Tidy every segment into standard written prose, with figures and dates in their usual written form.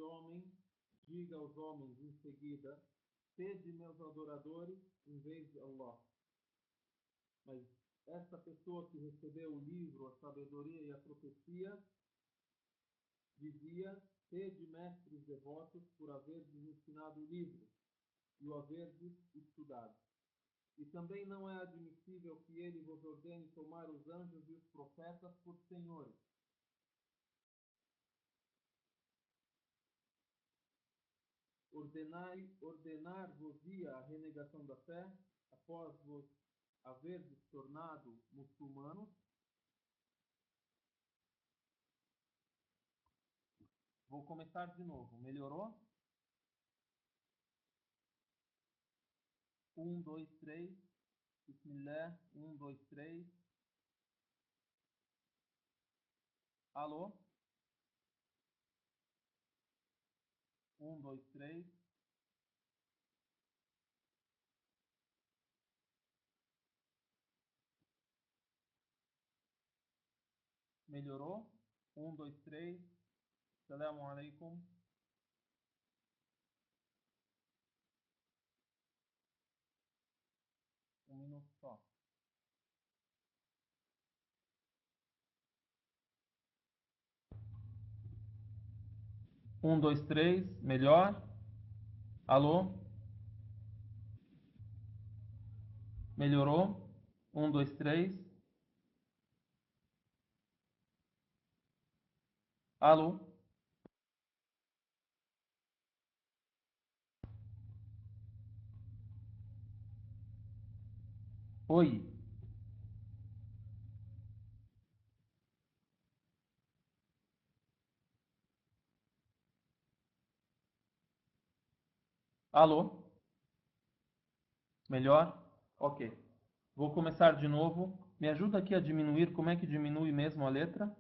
homem diga aos homens em seguida: sede meus adoradores em vez de Allah. Mas esta pessoa que recebeu o livro, a sabedoria e a profecia, dizia: sede mestres devotos por haverdes ensinado o livro e o haverdes estudado. E também não é admissível que ele vos ordene tomar os anjos e os profetas por senhores. Ordenar-vos-ia a renegação da fé após vos haverdes tornado muçulmanos? Vou começar de novo. Melhorou? 1, 2, 3. Bismillah. 1, 2, 3. Alô? 1, 2, 3. Melhorou? 1, 2, 3. Assalamu alaikum. Um minuto só. Um, dois, três. Melhor? Alô? Melhorou? 1, 2, 3. Alô? Oi? Alô? Melhor? Ok. Vou começar de novo. Me ajuda aqui a diminuir. Como é que diminui mesmo a letra?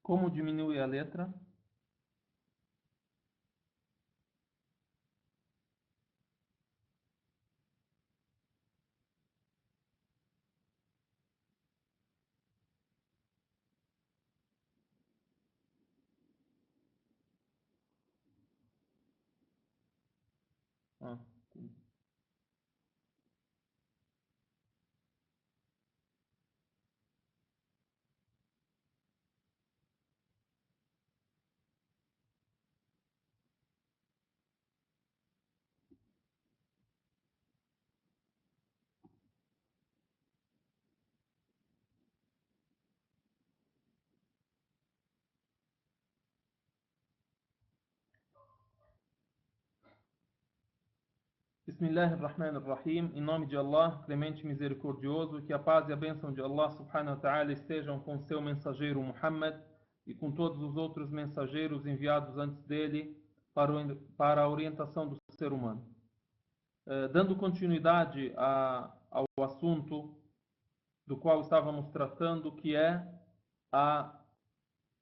Como diminui a letra? Ah, entendi. Bismillahirrahmanirrahim. Em nome de Allah, clemente e misericordioso, que a paz e a bênção de Allah subhanahu wa ta'ala estejam com seu mensageiro Muhammad e com todos os outros mensageiros enviados antes dele para a orientação do ser humano. Dando continuidade ao assunto do qual estávamos tratando, que é a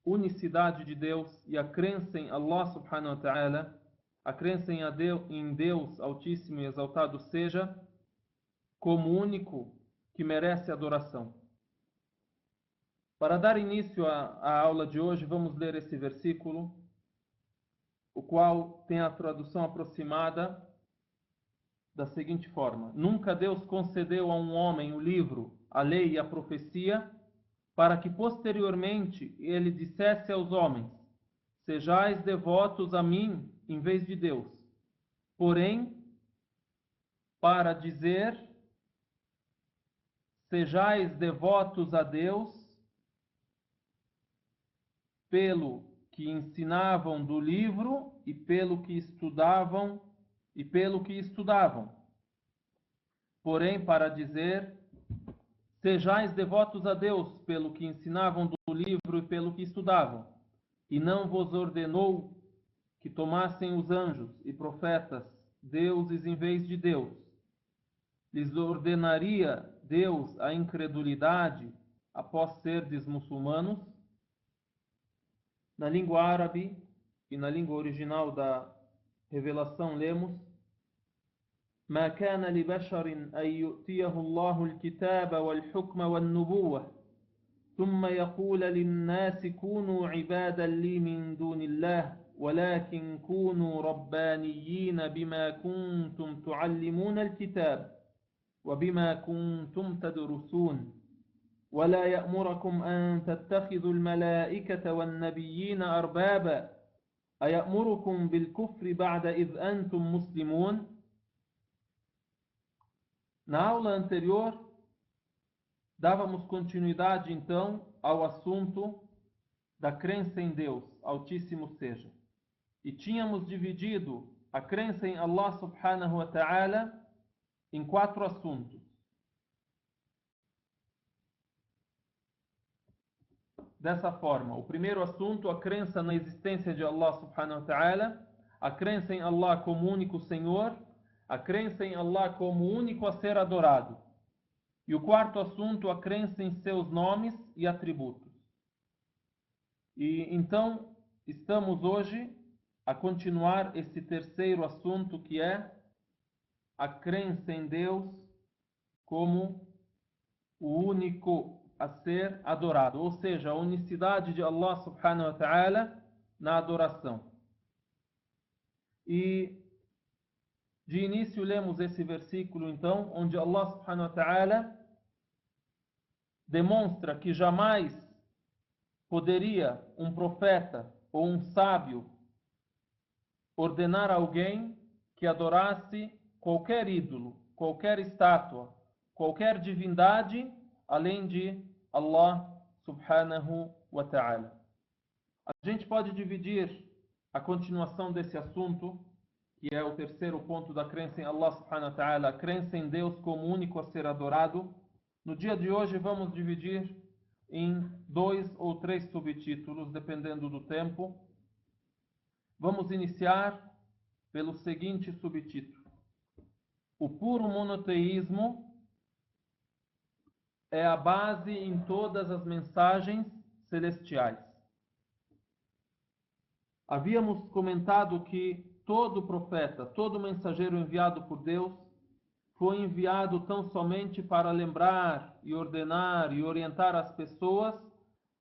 unicidade de Deus e a crença em Allah subhanahu wa ta'ala, a crença em Deus Altíssimo e Exaltado seja como único que merece adoração. Para dar início à aula de hoje, vamos ler esse versículo, o qual tem a tradução aproximada da seguinte forma: Nunca Deus concedeu a um homem o livro, a lei e a profecia, para que posteriormente ele dissesse aos homens: sejais devotos a mim em vez de Deus. Porém, para dizer: sejais devotos a Deus, pelo que ensinavam do livro e pelo que estudavam Porém, para dizer: sejais devotos a Deus pelo que ensinavam do livro e pelo que estudavam, e não vos ordenou que tomassem os anjos e profetas deuses em vez de Deus. Lhes ordenaria Deus a incredulidade após serdes muçulmanos? Na língua árabe e na língua original da revelação lemos: ما كان لبشر أن يؤتيه الله الكتاب والحكم والنبوة ثم يقول للناس كونوا عبادا لي من دون الله ولكن كونوا ربانيين بما كنتم تعلمون الكتاب وبما كنتم تدرسون ولا يأمركم أن تتخذوا الملائكة والنبيين أربابا أيأمركم بالكفر بعد إذ أنتم مسلمون. Na aula anterior, dávamos continuidade então ao assunto da crença em Deus, Altíssimo seja. E tínhamos dividido a crença em Allah subhanahu wa ta'ala em 4 assuntos. Dessa forma, o primeiro assunto, a crença na existência de Allah subhanahu wa ta'ala, a crença em Allah como único Senhor, a crença em Allah como único a ser adorado. E o quarto assunto, a crença em seus nomes e atributos. E então, estamos hoje a continuar esse terceiro assunto, que é a crença em Deus como o único a ser adorado, ou seja, a unicidade de Allah subhanahu wa ta'ala na adoração. E de início lemos esse versículo então, onde Allah subhanahu wa ta'ala demonstra que jamais poderia um profeta ou um sábio ordenar a alguém que adorasse qualquer ídolo, qualquer estátua, qualquer divindade, além de Allah subhanahu wa ta'ala. A gente pode dividir a continuação desse assunto, que é o terceiro ponto da crença em Allah subhanahu wa ta'ala, a crença em Deus como único a ser adorado. No dia de hoje vamos dividir em 2 ou 3 subtítulos, dependendo do tempo. Vamos iniciar pelo seguinte subtítulo: o puro monoteísmo é a base em todas as mensagens celestiais. Havíamos comentado que todo profeta, todo mensageiro enviado por Deus, foi enviado tão somente para lembrar e ordenar e orientar as pessoas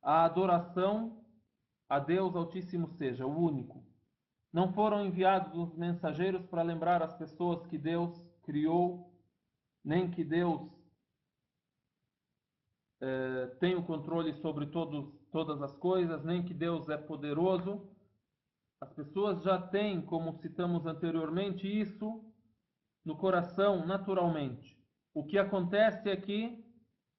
à adoração a Deus Altíssimo seja, o único. Não foram enviados os mensageiros para lembrar as pessoas que Deus criou, nem que Deus tem o controle sobre todas as coisas, nem que Deus é poderoso. As pessoas já têm, como citamos anteriormente, isso no coração naturalmente. O que acontece é que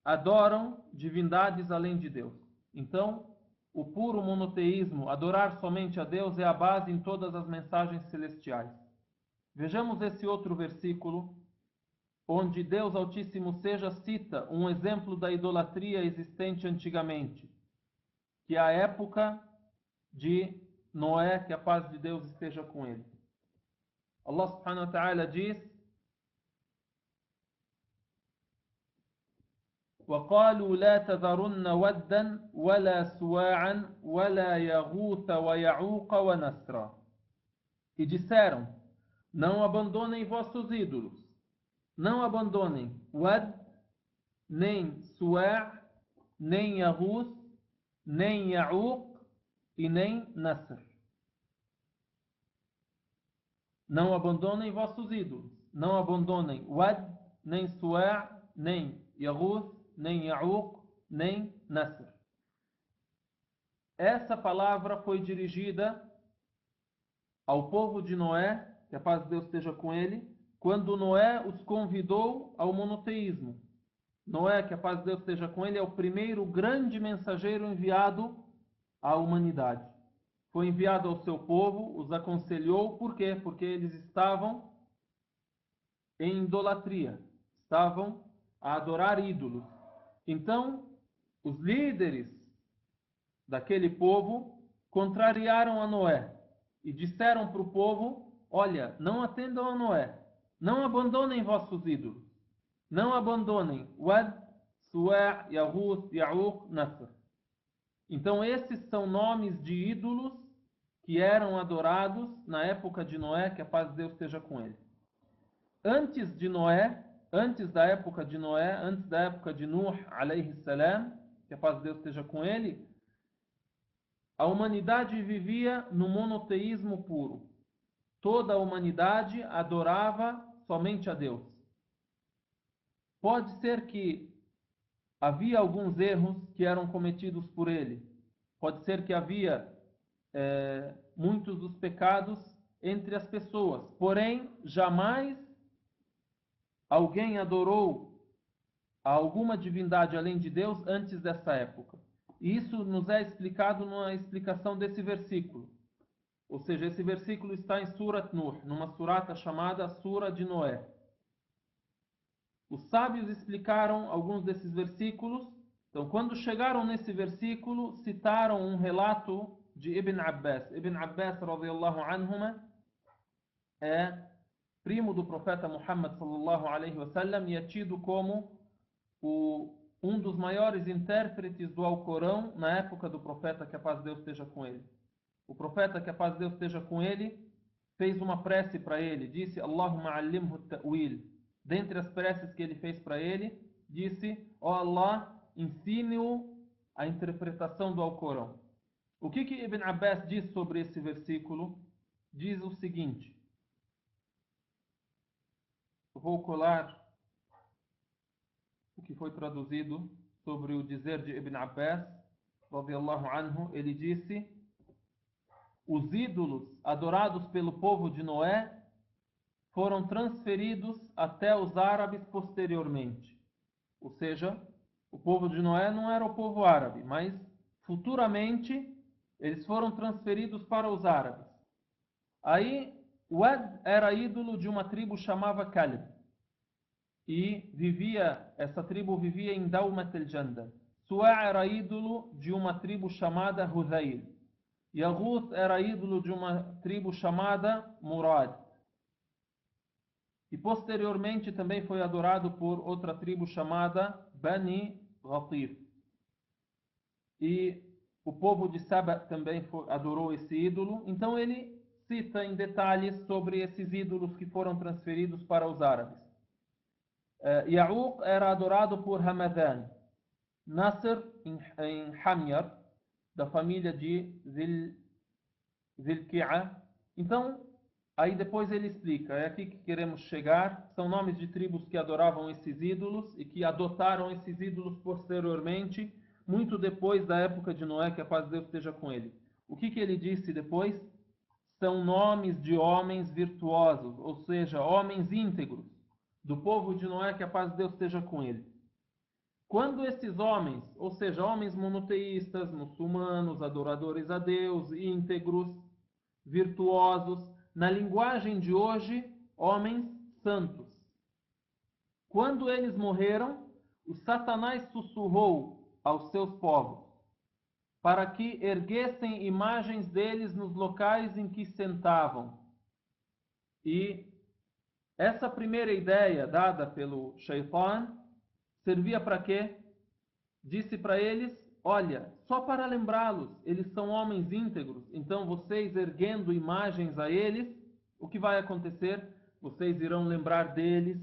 adoram divindades além de Deus. Então, o puro monoteísmo, adorar somente a Deus, é a base em todas as mensagens celestiais. Vejamos esse outro versículo, onde Deus Altíssimo seja cita um exemplo da idolatria existente antigamente, que é a época de Noé, que a paz de Deus esteja com ele. Allah subhanahu wa ta'ala diz: وَقَالُوا لَا تَذَرُنَّ وَدًّا وَلَا سُوَاعًا وَلَا يَغُوثَ وَيَعُوقَ وَنَسْرًا. E disseram: não abandonem vossos ídolos, não abandonem Wad, nem Suá', nem Yahuz, nem Ya'uq e nem Nasr. Não abandonem vossos ídolos, não abandonem Wad, nem Suá', nem Yahuz, nem Ya'uq, nem Nasr. Essa palavra foi dirigida ao povo de Noé, que a paz de Deus esteja com ele, quando Noé os convidou ao monoteísmo. Noé, que a paz de Deus esteja com ele, é o primeiro grande mensageiro enviado à humanidade. Foi enviado ao seu povo, os aconselhou, por quê? Porque eles estavam em idolatria, estavam a adorar ídolos. Então, os líderes daquele povo contrariaram a Noé e disseram para o povo: olha, não atendam a Noé, não abandonem vossos ídolos. Não abandonem Wad, Suwa', Yaghus, Ya'uq, Nasr. Então esses são nomes de ídolos que eram adorados na época de Noé, que a paz de Deus esteja com ele. Antes de Noé, antes da época de Noé, antes da época de Nuh, alayhi salam, que a paz de Deus esteja com ele, a humanidade vivia no monoteísmo puro. Toda a humanidade adorava somente a Deus. Pode ser que havia alguns erros que eram cometidos por ele. Pode ser que havia muitos dos pecados entre as pessoas. Porém, jamais alguém adorou a alguma divindade além de Deus antes dessa época. E isso nos é explicado na explicação desse versículo. Ou seja, esse versículo está em Surat Nuh, numa surata chamada Sura de Noé. Os sábios explicaram alguns desses versículos. Então, quando chegaram nesse versículo, citaram um relato de Ibn Abbas. Ibn Abbas, radiyallahu anhuma, é primo do profeta Muhammad, sallallahu alaihi wasallam, e é tido como um dos maiores intérpretes do Alcorão na época do profeta, que a paz de Deus esteja com ele. O profeta, que a paz de Deus esteja com ele, fez uma prece para ele, disse: Allahumma allimhu ta'wil. Dentre as preces que ele fez para ele, disse: ó Allah, ensine-o a interpretação do Alcorão. O que Ibn Abbas diz sobre esse versículo? Diz o seguinte. Eu vou colar o que foi traduzido sobre o dizer de Ibn Abbas, radiyallahu anhu. Ele disse: os ídolos adorados pelo povo de Noé foram transferidos até os árabes posteriormente. Ou seja, o povo de Noé não era o povo árabe, mas futuramente eles foram transferidos para os árabes. Aí, Wad era ídolo de uma tribo chamada Kalb. E essa tribo vivia em Dawmat al-Jandal. Suwa' era ídolo de uma tribo chamada Hudayl. Yaghus era ídolo de uma tribo chamada Murad. E posteriormente também foi adorado por outra tribo chamada Bani Ghatif. E o povo de Saba também adorou esse ídolo. Então ele cita em detalhes sobre esses ídolos que foram transferidos para os árabes. Ya'uq era adorado por Hamadan. Nasr em Hamyar, da família de Zilki'a. Então, aí depois ele explica, é aqui que queremos chegar. São nomes de tribos que adoravam esses ídolos e que adotaram esses ídolos posteriormente, muito depois da época de Noé, que a paz de Deus esteja com ele. O que ele disse depois? São nomes de homens virtuosos, ou seja, homens íntegros, do povo de Noé, que a paz de Deus esteja com ele. Quando esses homens, ou seja, homens monoteístas, muçulmanos, adoradores a Deus, íntegros, virtuosos, na linguagem de hoje, homens santos. Quando eles morreram, o Satanás sussurrou aos seus povos para que erguessem imagens deles nos locais em que sentavam. E essa primeira ideia dada pelo Shaitan servia para quê? Disse para eles: olha, só para lembrá-los, eles são homens íntegros, então vocês erguendo imagens a eles, o que vai acontecer? Vocês irão lembrar deles,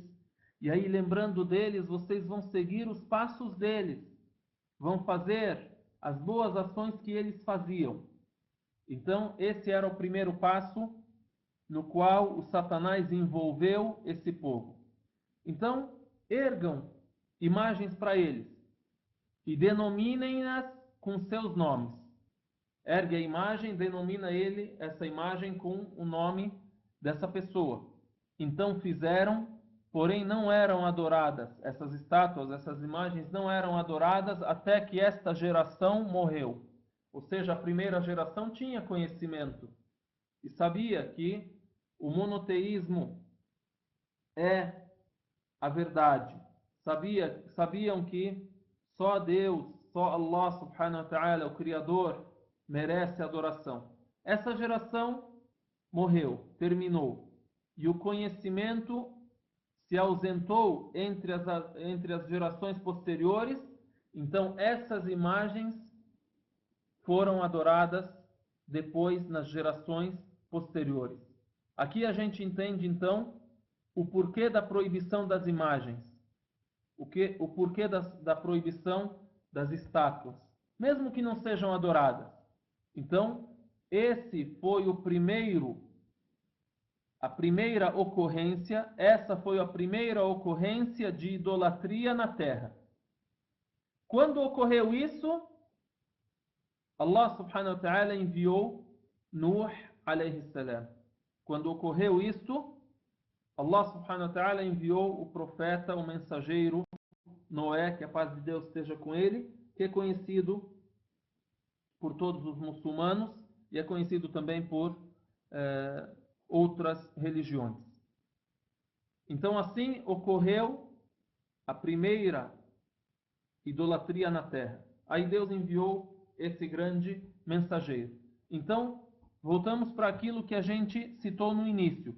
e aí lembrando deles, vocês vão seguir os passos deles, vão fazer as boas ações que eles faziam. Então, esse era o primeiro passo no qual o Satanás envolveu esse povo. Então, ergam imagens para eles e denominem-nas com seus nomes. Ergue a imagem, denomina ele essa imagem com o nome dessa pessoa. Então fizeram, porém não eram adoradas. Essas estátuas, essas imagens não eram adoradas até que esta geração morreu. Ou seja, a primeira geração tinha conhecimento e sabia que o monoteísmo é a verdade. Sabiam que só Deus, só Allah subhanahu wa ta'ala, o Criador, merece adoração. Essa geração morreu, terminou. E o conhecimento se ausentou entre as gerações posteriores, então essas imagens foram adoradas depois nas gerações posteriores. Aqui a gente entende então o porquê da proibição das imagens, o porquê da proibição das estátuas, mesmo que não sejam adoradas. Então, esse foi a primeira ocorrência, essa foi a primeira ocorrência de idolatria na terra. Quando ocorreu isso, Allah subhanahu wa ta'ala enviou Nuh alayhi salam. Quando ocorreu isto, Allah subhanahu wa ta'ala enviou o profeta, o mensageiro Noé, que a paz de Deus esteja com ele, que é conhecido por todos os muçulmanos e é conhecido também por outras religiões. Então assim ocorreu a primeira idolatria na terra. Aí Deus enviou esse grande mensageiro. Então, voltamos para aquilo que a gente citou no início.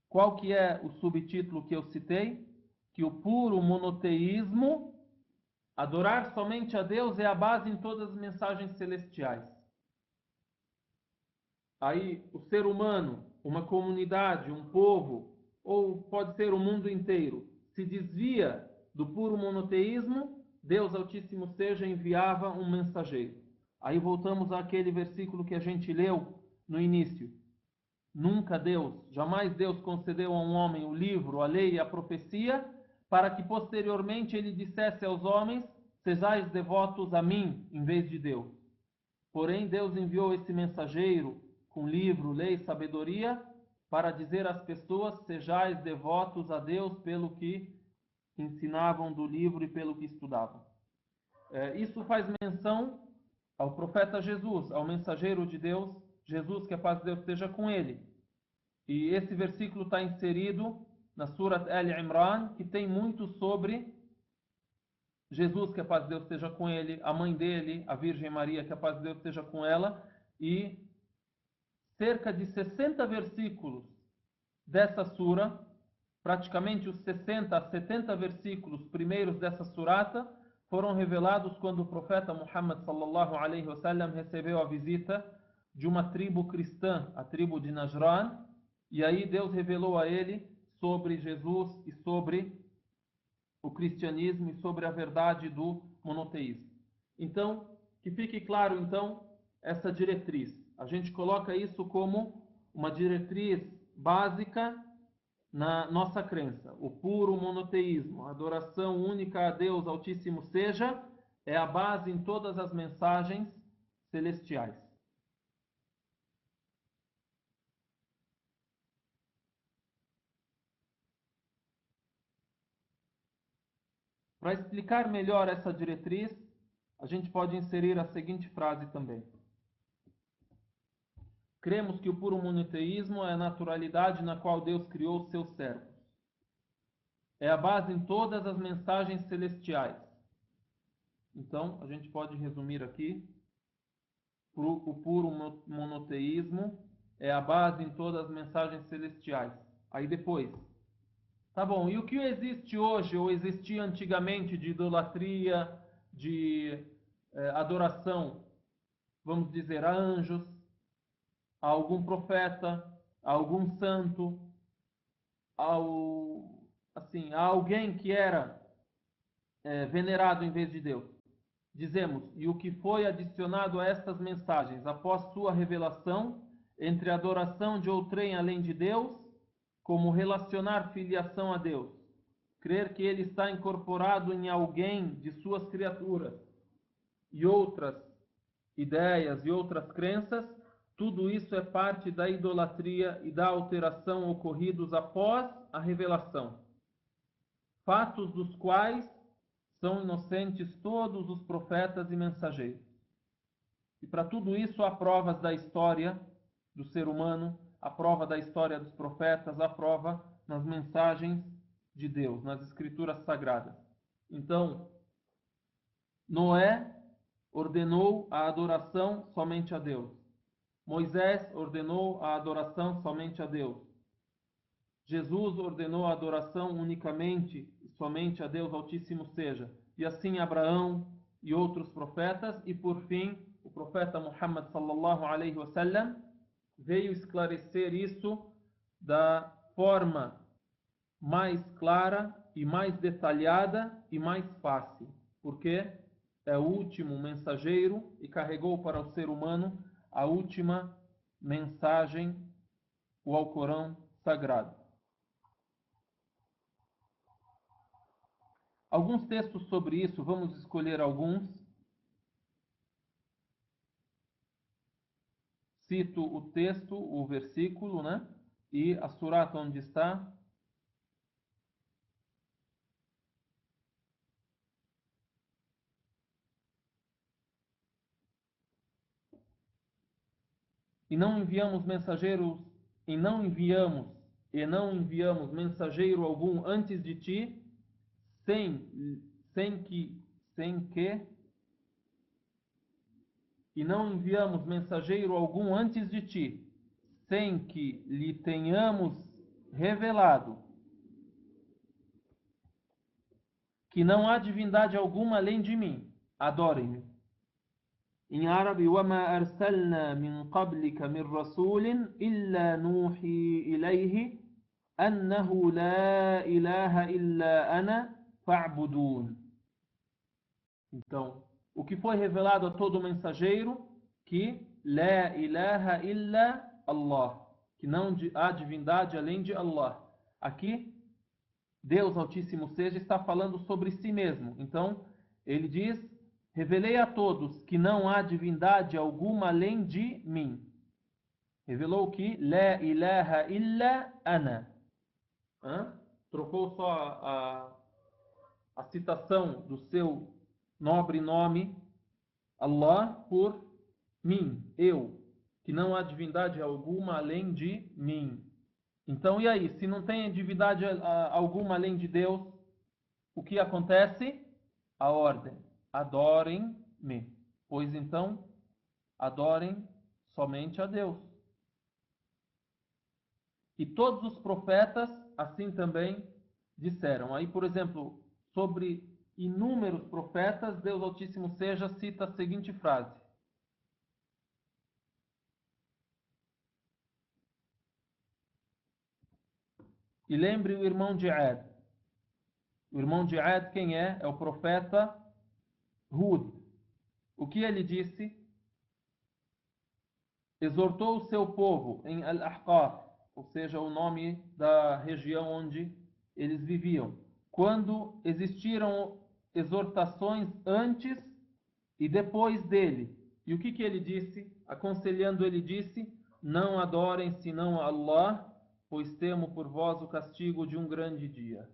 Qual que é o subtítulo que eu citei? Que o puro monoteísmo, adorar somente a Deus, é a base em todas as mensagens celestiais. Aí o ser humano, uma comunidade, um povo, ou pode ser o mundo inteiro, se desvia do puro monoteísmo, Deus Altíssimo seja enviava um mensageiro. Aí voltamos àquele versículo que a gente leu no início. Nunca Deus, jamais Deus concedeu a um homem o livro, a lei e a profecia, para que posteriormente ele dissesse aos homens: sejais devotos a mim, em vez de Deus. Porém, Deus enviou esse mensageiro com livro, lei e sabedoria, para dizer às pessoas: sejais devotos a Deus pelo que ensinavam do livro e pelo que estudavam. Isso faz menção ao profeta Jesus, ao mensageiro de Deus, Jesus, que a paz de Deus esteja com ele. E esse versículo está inserido na Surat Al-Imran, que tem muito sobre Jesus, que a paz de Deus esteja com ele, a mãe dele, a Virgem Maria, que a paz de Deus esteja com ela, e cerca de 60 versículos dessa sura, praticamente os 60 a 70 versículos primeiros dessa surata, foram revelados quando o profeta Muhammad sallallahu alaihi wasallam recebeu a visita de uma tribo cristã, a tribo de Najran, e aí Deus revelou a ele sobre Jesus e sobre o cristianismo e sobre a verdade do monoteísmo. Então, que fique claro então essa diretriz. A gente coloca isso como uma diretriz básica na nossa crença. O puro monoteísmo, a adoração única a Deus Altíssimo seja, é a base em todas as mensagens celestiais. Para explicar melhor essa diretriz, a gente pode inserir a seguinte frase também. Cremos que o puro monoteísmo é a naturalidade na qual Deus criou seus servos. É a base em todas as mensagens celestiais. Então, a gente pode resumir aqui. O puro monoteísmo é a base em todas as mensagens celestiais. Aí depois, tá bom, e o que existe hoje, ou existia antigamente, de idolatria, de adoração, vamos dizer, a anjos, a algum profeta, a algum santo, a alguém que era venerado em vez de Deus? Dizemos, e o que foi adicionado a estas mensagens após sua revelação, entre a adoração de outrem além de Deus, como relacionar filiação a Deus, crer que ele está incorporado em alguém de suas criaturas, e outras ideias e outras crenças, tudo isso é parte da idolatria e da alteração ocorridos após a revelação, fatos dos quais são inocentes todos os profetas e mensageiros. E para tudo isso há provas da história do ser humano, há prova da história dos profetas, há prova nas mensagens de Deus, nas escrituras sagradas. Então, Noé ordenou a adoração somente a Deus. Moisés ordenou a adoração somente a Deus. Jesus ordenou a adoração unicamente e somente a Deus Altíssimo seja. E assim Abraão e outros profetas, e por fim o profeta Muhammad sallallahu alaihi wasallam veio esclarecer isso da forma mais clara e mais detalhada e mais fácil, porque é o último mensageiro e carregou para o ser humano a última mensagem, o Alcorão Sagrado. Alguns textos sobre isso, vamos escolher alguns. Cito o texto, o versículo, né? E a surata onde está. E não enviamos mensageiro algum antes de ti, sem que e não enviamos mensageiro algum antes de ti, sem que lhe tenhamos revelado que não há divindade alguma além de mim. Adorem-me. Em árabe, وَمَا أَرْسَلْنَا مِنْ قَبْلِكَ مِنْ رَسُولٍ إِلَّا نُوحِي إِلَيْهِ أَنَّهُ لَا إِلَهَ إِلَّا أَنَا فَاعْبُدُونِ. Então, o que foi revelado a todo mensageiro, que La ilaha illa Allah, que não há divindade além de Allah. Aqui, Deus Altíssimo seja, está falando sobre si mesmo. Então, ele diz: revelei a todos que não há divindade alguma além de mim. Revelou que La ilaha illa ana. Trocou só a citação do seu nobre nome, Allah, por mim, eu, que não há divindade alguma além de mim. Então, e aí? Se não tem divindade alguma além de Deus, o que acontece? A ordem: adorem-me. Pois então, adorem somente a Deus. E todos os profetas assim também disseram. Aí, por exemplo, sobre inúmeros profetas, Deus Altíssimo seja, cita a seguinte frase: e lembre o irmão de Ad. O irmão de Ad quem é? É o profeta Hud. O que ele disse? Exortou o seu povo em Al-Ahqaf, ou seja, o nome da região onde eles viviam, quando existiram exortações antes e depois dele. E o que ele disse? Aconselhando, ele disse: não adorem senão a Allah, pois temo por vós o castigo de um grande dia.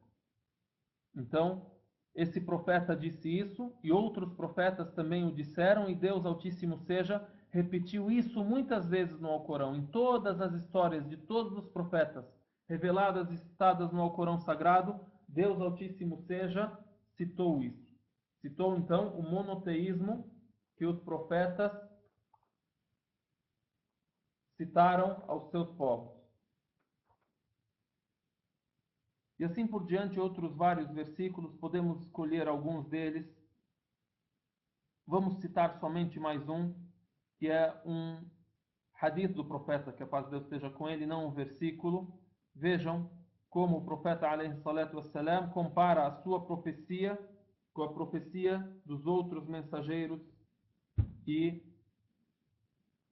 Então, esse profeta disse isso, e outros profetas também o disseram, e Deus Altíssimo seja, repetiu isso muitas vezes no Alcorão. Em todas as histórias de todos os profetas reveladas e citadas no Alcorão Sagrado, Deus Altíssimo seja, citou isso. Citou então o monoteísmo que os profetas citaram aos seus povos. E assim por diante, outros vários versículos, podemos escolher alguns deles. Vamos citar somente mais um, que é um hadith do profeta, que a paz de Deus esteja com ele, não um versículo. Vejam como o profeta alaihi salatu wassalam compara a sua profecia com a profecia dos outros mensageiros e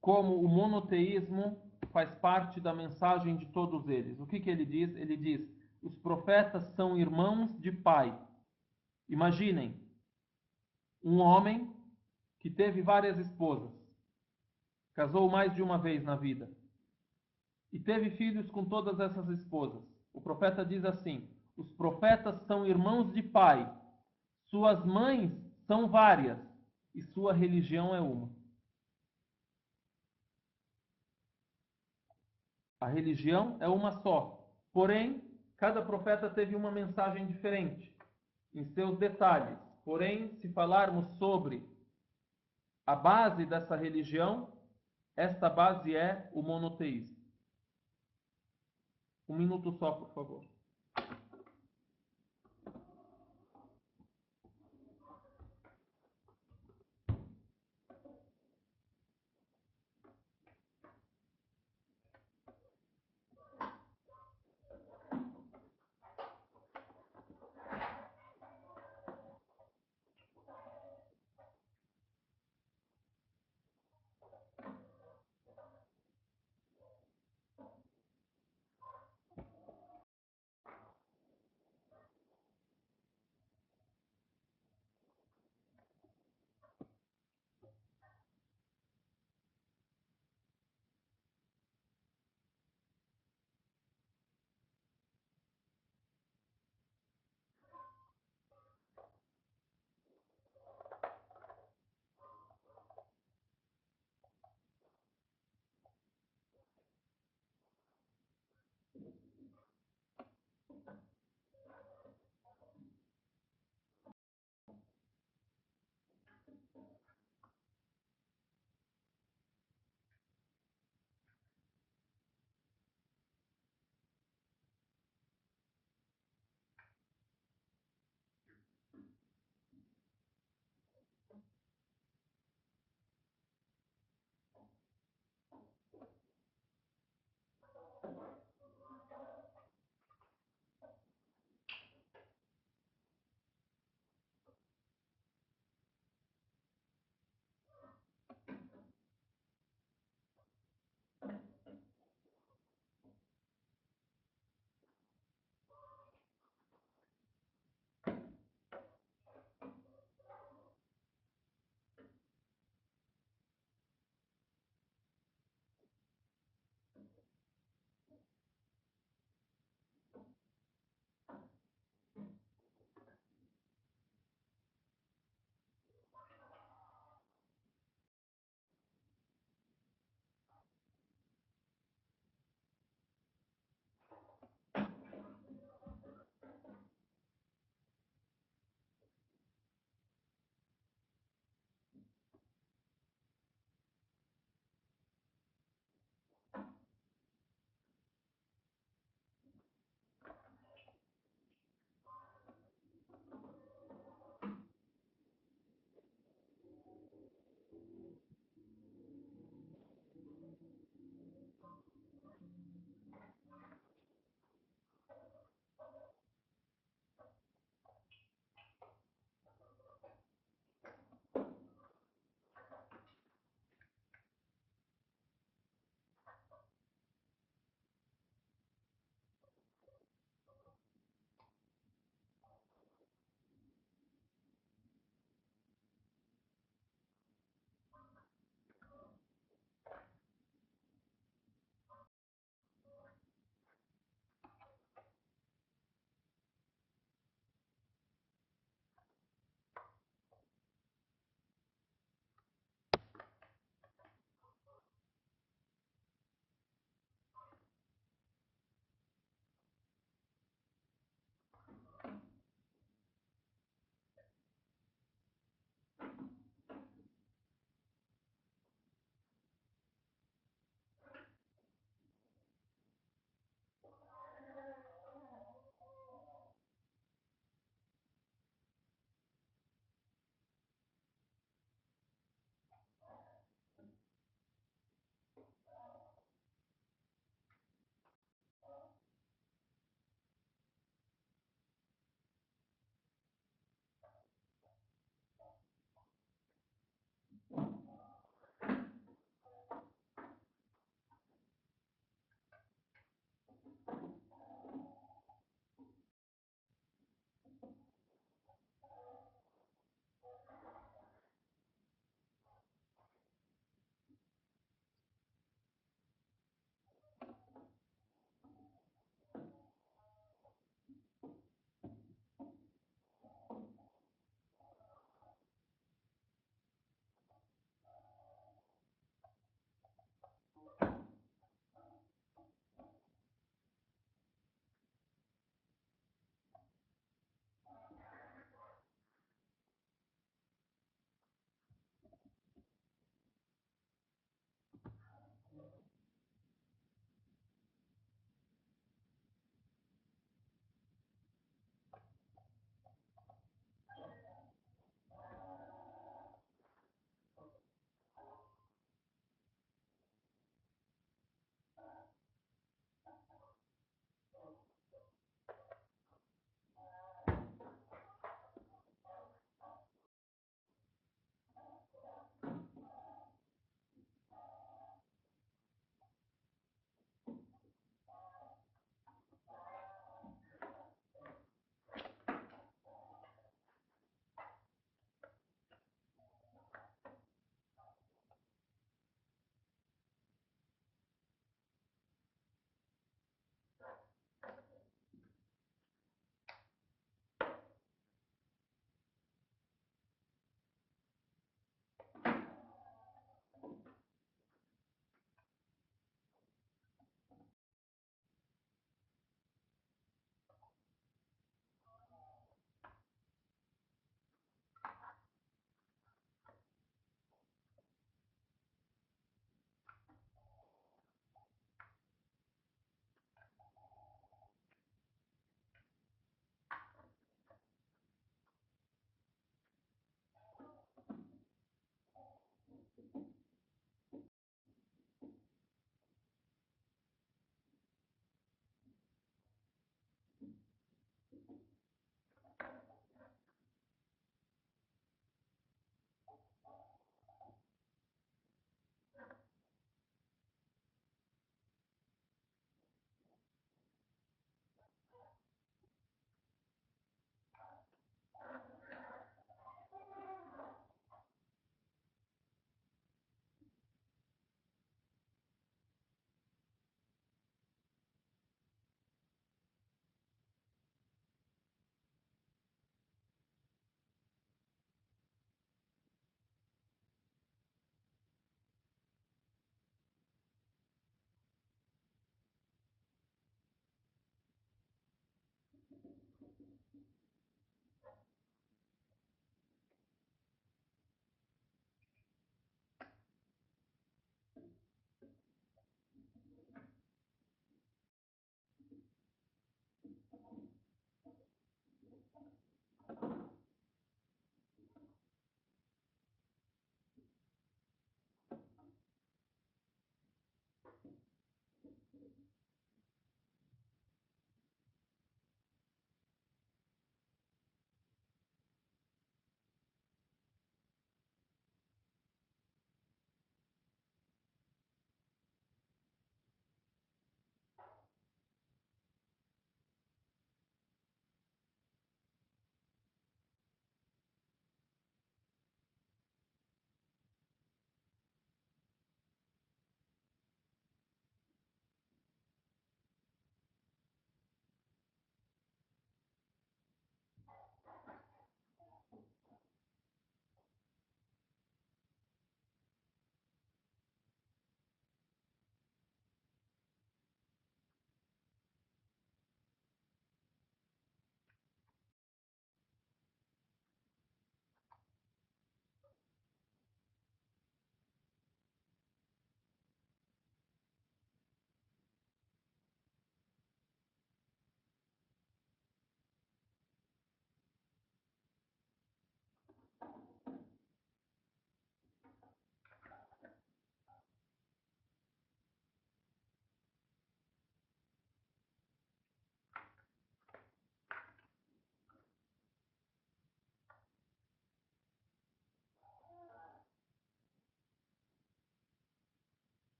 como o monoteísmo faz parte da mensagem de todos eles. O que ele diz? Ele diz: os profetas são irmãos de pai. Imaginem um homem que teve várias esposas, casou mais de uma vez na vida e teve filhos com todas essas esposas. O profeta diz assim: os profetas são irmãos de pai, suas mães são várias e sua religião é uma. A religião é uma só, porém, cada profeta teve uma mensagem diferente em seus detalhes. Porém, se falarmos sobre a base dessa religião, esta base é o monoteísmo. Um minuto só, por favor.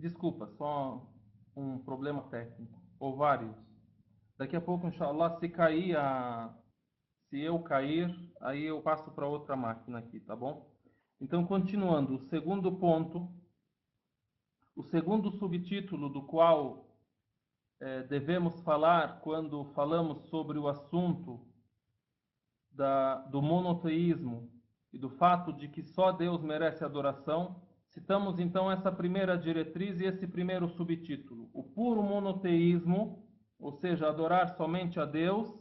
Desculpa, só um problema técnico, ou vários. Daqui a pouco, inshallah, se eu cair, aí eu passo para outra máquina aqui, tá bom? Então, continuando, o segundo ponto, o segundo subtítulo do qual devemos falar quando falamos sobre o assunto do monoteísmo e do fato de que só Deus merece adoração, citamos então essa primeira diretriz e esse primeiro subtítulo. O puro monoteísmo, ou seja, adorar somente a Deus,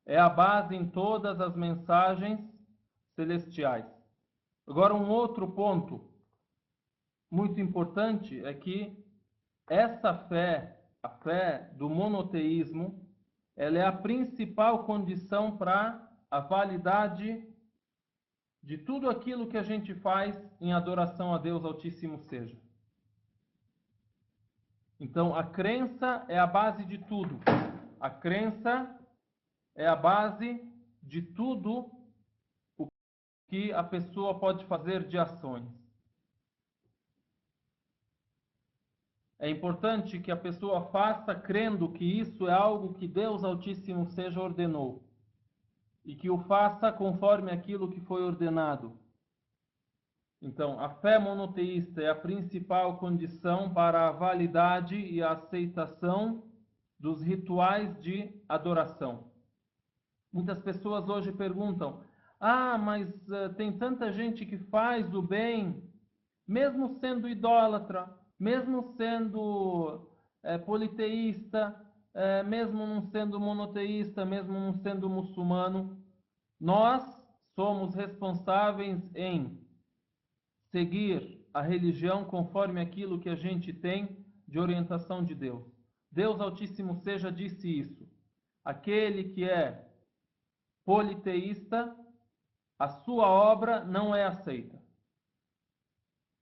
é a base em todas as mensagens celestiais. Agora, um outro ponto muito importante é que essa fé, a fé do monoteísmo, ela é a principal condição para a validade de tudo aquilo que a gente faz em adoração a Deus Altíssimo seja. Então, a crença é a base de tudo. A crença é a base de tudo o que a pessoa pode fazer de ações. É importante que a pessoa faça crendo que isso é algo que Deus Altíssimo seja ordenou e que o faça conforme aquilo que foi ordenado. Então, a fé monoteísta é a principal condição para a validade e a aceitação dos rituais de adoração. Muitas pessoas hoje perguntam: mas tem tanta gente que faz o bem, mesmo sendo idólatra, mesmo sendo politeísta, mesmo não sendo monoteísta, mesmo não sendo muçulmano. Nós somos responsáveis em seguir a religião conforme aquilo que a gente tem de orientação de Deus. Deus Altíssimo seja disse isso. Aquele que é politeísta, a sua obra não é aceita.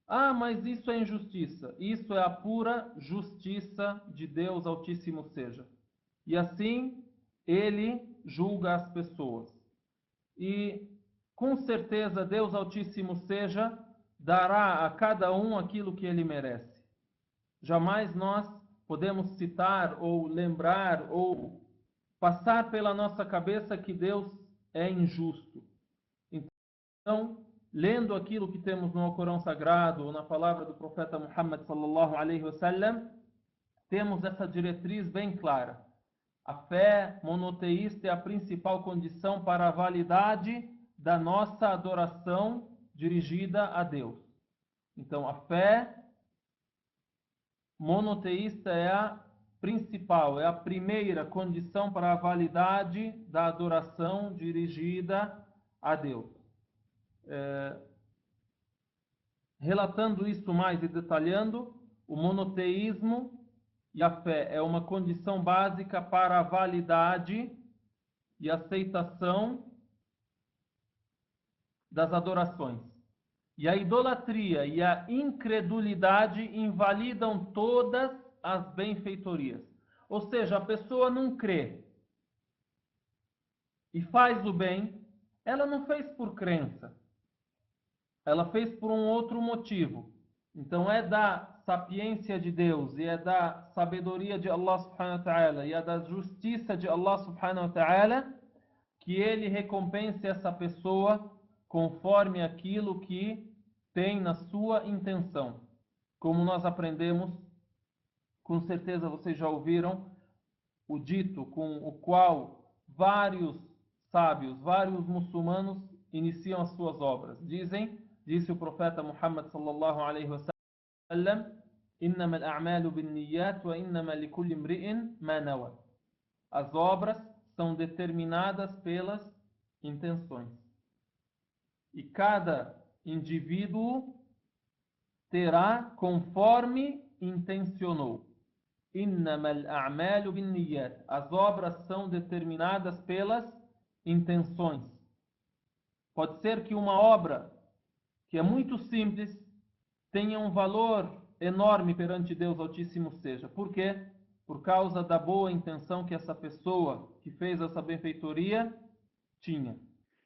Mas isso é injustiça. Isso é a pura justiça de Deus Altíssimo seja. E assim, ele julga as pessoas. E com certeza Deus Altíssimo seja dará a cada um aquilo que ele merece. Jamais nós podemos citar ou lembrar ou passar pela nossa cabeça que Deus é injusto. Então, lendo aquilo que temos no Alcorão Sagrado ou na palavra do profeta Muhammad sallallahu alaihi wasallam, temos essa diretriz bem clara. A fé monoteísta é a principal condição para a validade da nossa adoração dirigida a Deus. Então, a fé monoteísta é a principal, é a primeira condição para a validade da adoração dirigida a Deus. Relatando isso mais e detalhando, o monoteísmo e a fé é uma condição básica para a validade e aceitação das adorações. E a idolatria e a incredulidade invalidam todas as benfeitorias. Ou seja, a pessoa não crê e faz o bem, ela não fez por crença. Ela fez por um outro motivo. Então é da sapiência de Deus e é da sabedoria de Allah subhanahu wa ta'ala e é da justiça de Allah subhanahu wa ta'ala que ele recompense essa pessoa conforme aquilo que tem na sua intenção. Como nós aprendemos, com certeza vocês já ouviram o dito com o qual vários sábios, vários muçulmanos iniciam as suas obras. Disse o profeta Muhammad sallallahu alaihi wasallam: "Innama al-a'malu bin-niyyat wa innama likulli imri'in ma nawa." As obras são determinadas pelas intenções. E cada indivíduo terá conforme intencionou. Innamal a'malu binniyat. As obras são determinadas pelas intenções. Pode ser que uma obra que é muito simples tenha um valor enorme perante Deus Altíssimo seja. Por quê? Por causa da boa intenção que essa pessoa que fez essa benfeitoria tinha.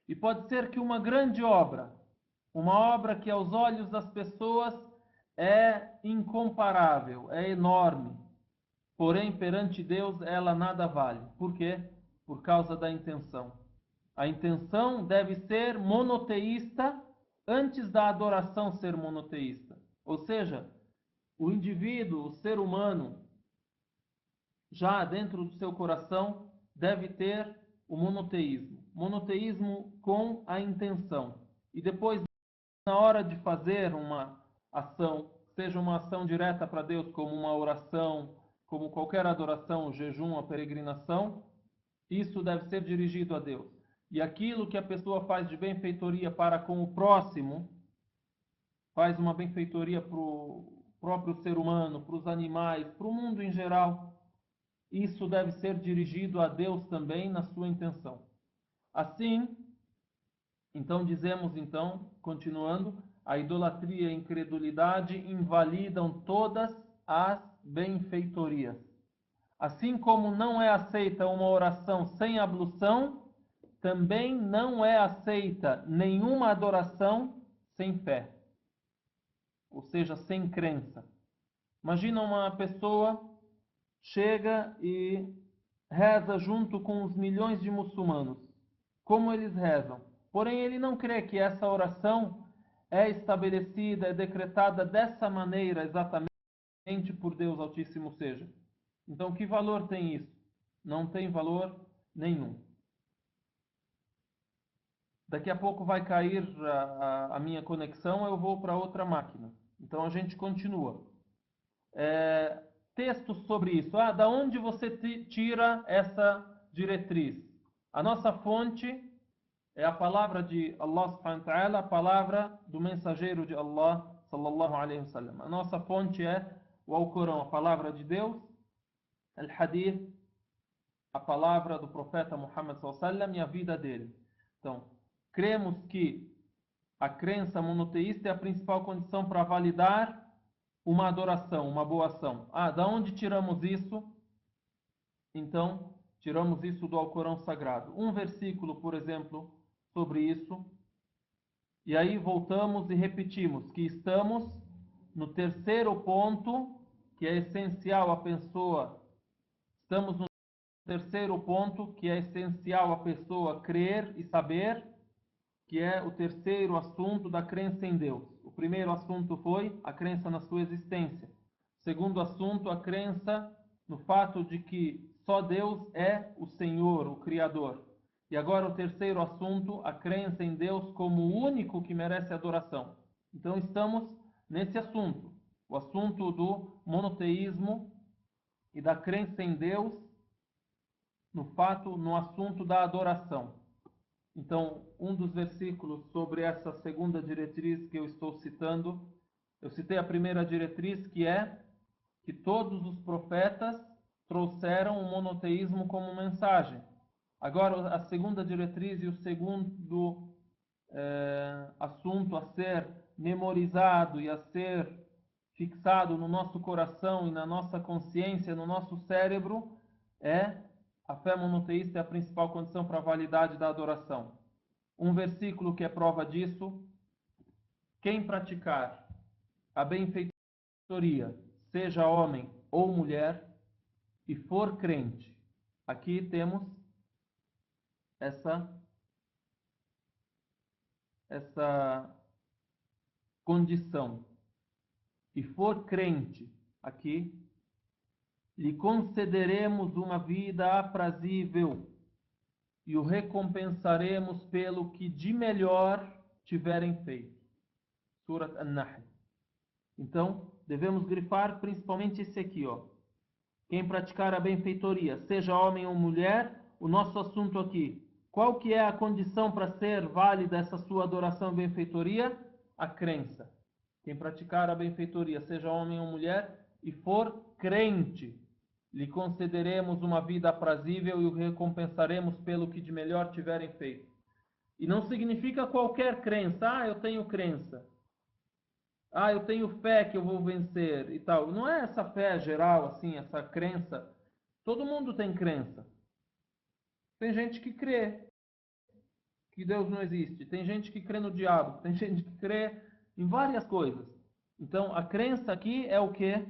E pode ser que uma grande obra, uma obra que aos olhos das pessoas é incomparável, é enorme, porém perante Deus ela nada vale. Por quê? Por causa da intenção. A intenção deve ser monoteísta antes da adoração ser monoteísta. Ou seja, o indivíduo, o ser humano, já dentro do seu coração, deve ter o monoteísmo. Monoteísmo com a intenção. E depois, na hora de fazer uma ação, seja uma ação direta para Deus, como uma oração, como qualquer adoração, jejum, a peregrinação, isso deve ser dirigido a Deus. E aquilo que a pessoa faz de benfeitoria para com o próximo, faz uma benfeitoria para o próprio ser humano, para os animais, para o mundo em geral, isso deve ser dirigido a Deus também na sua intenção. Assim, então dizemos, então, continuando, a idolatria e a incredulidade invalidam todas as benfeitorias. Assim como não é aceita uma oração sem ablução, também não é aceita nenhuma adoração sem fé, ou seja, sem crença. Imagina uma pessoa chega e reza junto com os milhões de muçulmanos. Como eles rezam? Porém, ele não crê que essa oração é estabelecida, é decretada dessa maneira exatamente por Deus Altíssimo seja. Então, que valor tem isso? Não tem valor nenhum. Daqui a pouco vai cair a minha conexão, eu vou para outra máquina. Então a gente continua. Textos sobre isso. Da onde você tira essa diretriz? A nossa fonte é a palavra de Allah subhanahu wa ta'ala, a palavra do mensageiro de Allah sallallahu alaihi wasallam. A nossa fonte é o Alcorão, a palavra de Deus, al-Hadith, a palavra do profeta Muhammad sallallahu alaihi wasallam e a vida dele. Então, cremos que a crença monoteísta é a principal condição para validar uma adoração, uma boa ação. Da onde tiramos isso? Então, tiramos isso do Alcorão Sagrado. Um versículo, por exemplo, sobre isso. E aí voltamos e repetimos que estamos no terceiro ponto, que é essencial a pessoa. Estamos no terceiro ponto, que é essencial a pessoa crer e saber, que é o terceiro assunto da crença em Deus. O primeiro assunto foi a crença na sua existência. O segundo assunto, a crença no fato de que só Deus é o Senhor, o Criador. E agora o terceiro assunto, a crença em Deus como o único que merece adoração. Então estamos nesse assunto, o assunto do monoteísmo e da crença em Deus no assunto da adoração. Então, um dos versículos sobre essa segunda diretriz que eu estou citando, eu citei a primeira diretriz, que é que todos os profetas trouxeram o monoteísmo como mensagem. Agora, a segunda diretriz e o segundo assunto a ser memorizado e a ser fixado no nosso coração e na nossa consciência, no nosso cérebro, é a fé monoteísta é a principal condição para a validade da adoração. Um versículo que é prova disso: quem praticar a benfeitoria, seja homem ou mulher, e for crente. Aqui temos essa condição. E for crente, aqui, lhe concederemos uma vida aprazível e o recompensaremos pelo que de melhor tiverem feito. Surat An-Nahl. Então, devemos grifar principalmente esse aqui, Quem praticar a benfeitoria, seja homem ou mulher, o nosso assunto aqui. Qual que é a condição para ser válida essa sua adoração e benfeitoria? A crença. Quem praticar a benfeitoria, seja homem ou mulher, e for crente, lhe concederemos uma vida aprazível e o recompensaremos pelo que de melhor tiverem feito. E não significa qualquer crença. Eu tenho crença. Eu tenho fé que eu vou vencer e tal. Não é essa fé geral, assim, essa crença. Todo mundo tem crença. Tem gente que crê que Deus não existe. Tem gente que crê no diabo. Tem gente que crê em várias coisas. Então, a crença aqui é o quê?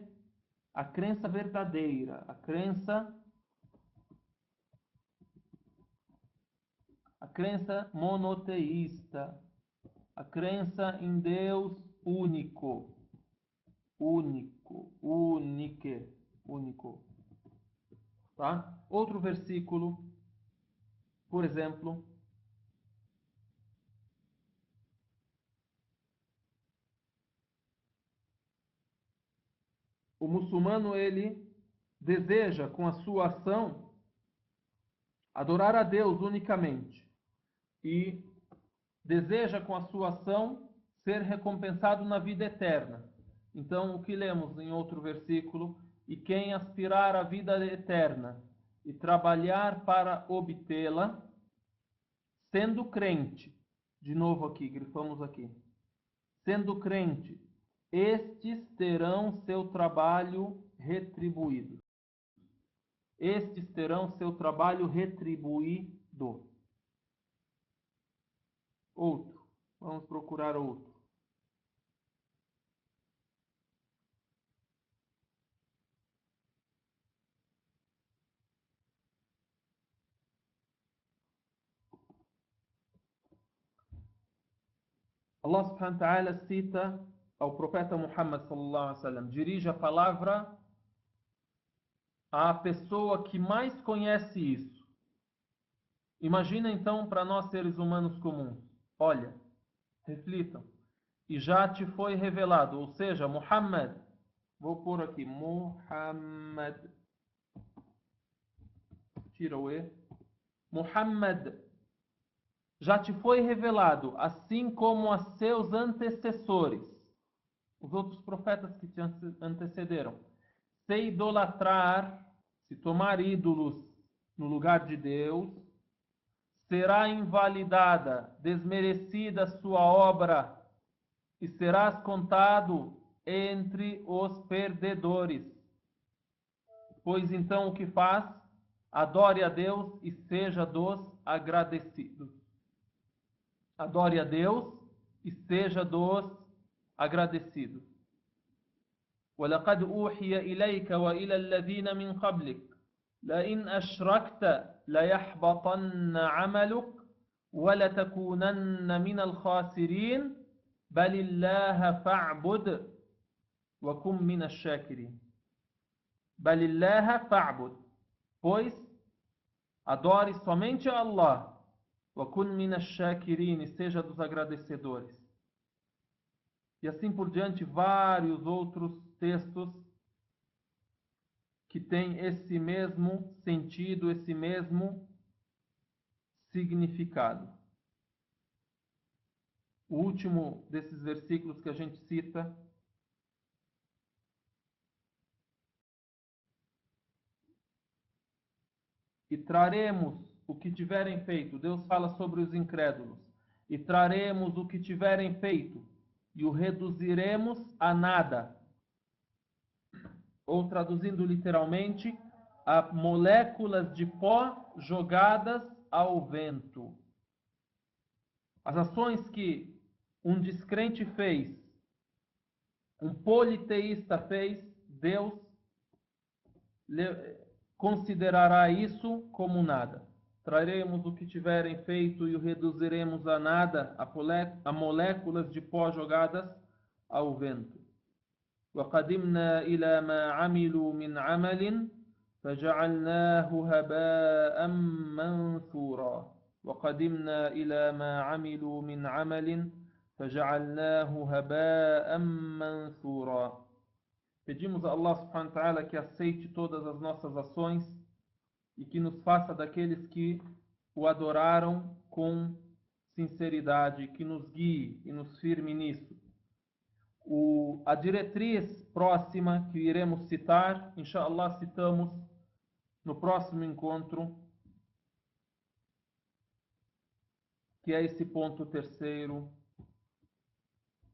a crença verdadeira, a crença monoteísta, a crença em Deus único, único, tá? Outro versículo, por exemplo, o muçulmano ele deseja com a sua ação adorar a Deus unicamente e deseja com a sua ação ser recompensado na vida eterna. Então, o que lemos em outro versículo? E quem aspirar à vida eterna e trabalhar para obtê-la, sendo crente, de novo aqui, grifamos aqui, sendo crente, estes terão seu trabalho retribuído. Estes terão seu trabalho retribuído. Outro. Vamos procurar outro. Allah subhanahu wa ta'ala cita ao profeta Muhammad sallallahu alaihi wasallam, dirige a palavra à pessoa que mais conhece isso. Imagina então para nós seres humanos comuns. Olha, reflitam. E já te foi revelado, ou seja, Muhammad, vou pôr aqui, Muhammad, tira o E, Muhammad, já te foi revelado, assim como a seus antecessores, os outros profetas que te antecederam, se idolatrar, se tomar ídolos no lugar de Deus, será invalidada, desmerecida sua obra e serás contado entre os perdedores. Pois então o que faz? Adore a Deus e seja dos agradecidos. Adore a Deus e seja dos agradecidos. وَلَقَدْ أُوحِيَ إِلَيْكَ وَإِلَى الَّذِينَ مِنْ قَبْلِكَ لَئِنْ أَشْرَكْتَ لَيَحْبَطَنَّ عَمَلُكَ وَلَتَكُونَنَّ مِنَ الْخَاسِرِينَ بَلِ اللَّهَ فَاعْبُدْ وَكُنْ مِنَ الشَّاكِرِينَ. بَلِ اللَّهَ فَاعْبُدْ, pois adore somente a Allah, وَكُنْ مِنَ الشَّاكِرِينَ, e seja dos agradecedores. E assim por diante, vários outros textos que têm esse mesmo sentido, esse mesmo significado. O último desses versículos que a gente cita e traremos o que tiverem feito. Deus fala sobre os incrédulos. E traremos o que tiverem feito e o reduziremos a nada. Ou traduzindo literalmente, a moléculas de pó jogadas ao vento. As ações que um descrente fez, um politeísta fez, Deus considerará isso como nada. Traremos o que tiverem feito e o reduziremos a nada, a moléculas de pó jogadas ao vento. وَقَدِمْنَا إِلَى مَا عَمِلُوا مِنْ عَمَلٍ فَجَعَلْنَاهُ هَبَاءً مَنْثُورًا. وَقَدِمْنَا إِلَى مَا عَمِلُوا مِنْ عَمَلٍ فَجَعَلْنَاهُ هَبَاءً مَنْثُورًا. Pedimos a Allah subhanahu wa ta'ala que aceite todas as nossas ações e que nos faça daqueles que o adoraram com sinceridade, que nos guie e nos firme nisso. A diretriz próxima que iremos citar, inshallah, citamos no próximo encontro, que é esse ponto terceiro,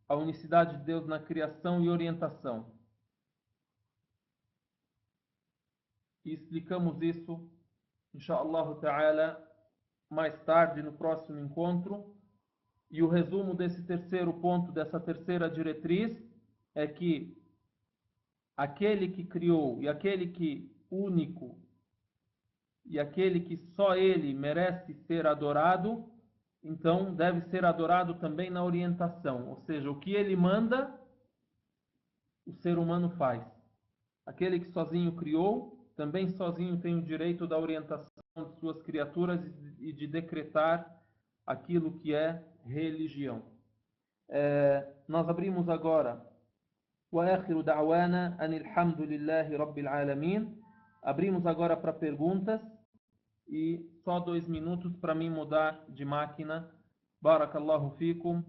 a unicidade de Deus na criação e orientação. E explicamos isso, inshallah ta'ala, mais tarde no próximo encontro. E o resumo desse terceiro ponto, dessa terceira diretriz, é que aquele que criou e aquele que único e aquele que só ele merece ser adorado, então deve ser adorado também na orientação, ou seja, o que ele manda, o ser humano faz. Aquele que sozinho criou, também sozinho tem o direito da orientação de suas criaturas e de decretar aquilo que é religião. Nós abrimos agora وآخر دعوانا أن الحمد لله رب العالمين. Abrimos agora para perguntas e só 2 minutos para mim mudar de máquina. بارك الله فيكم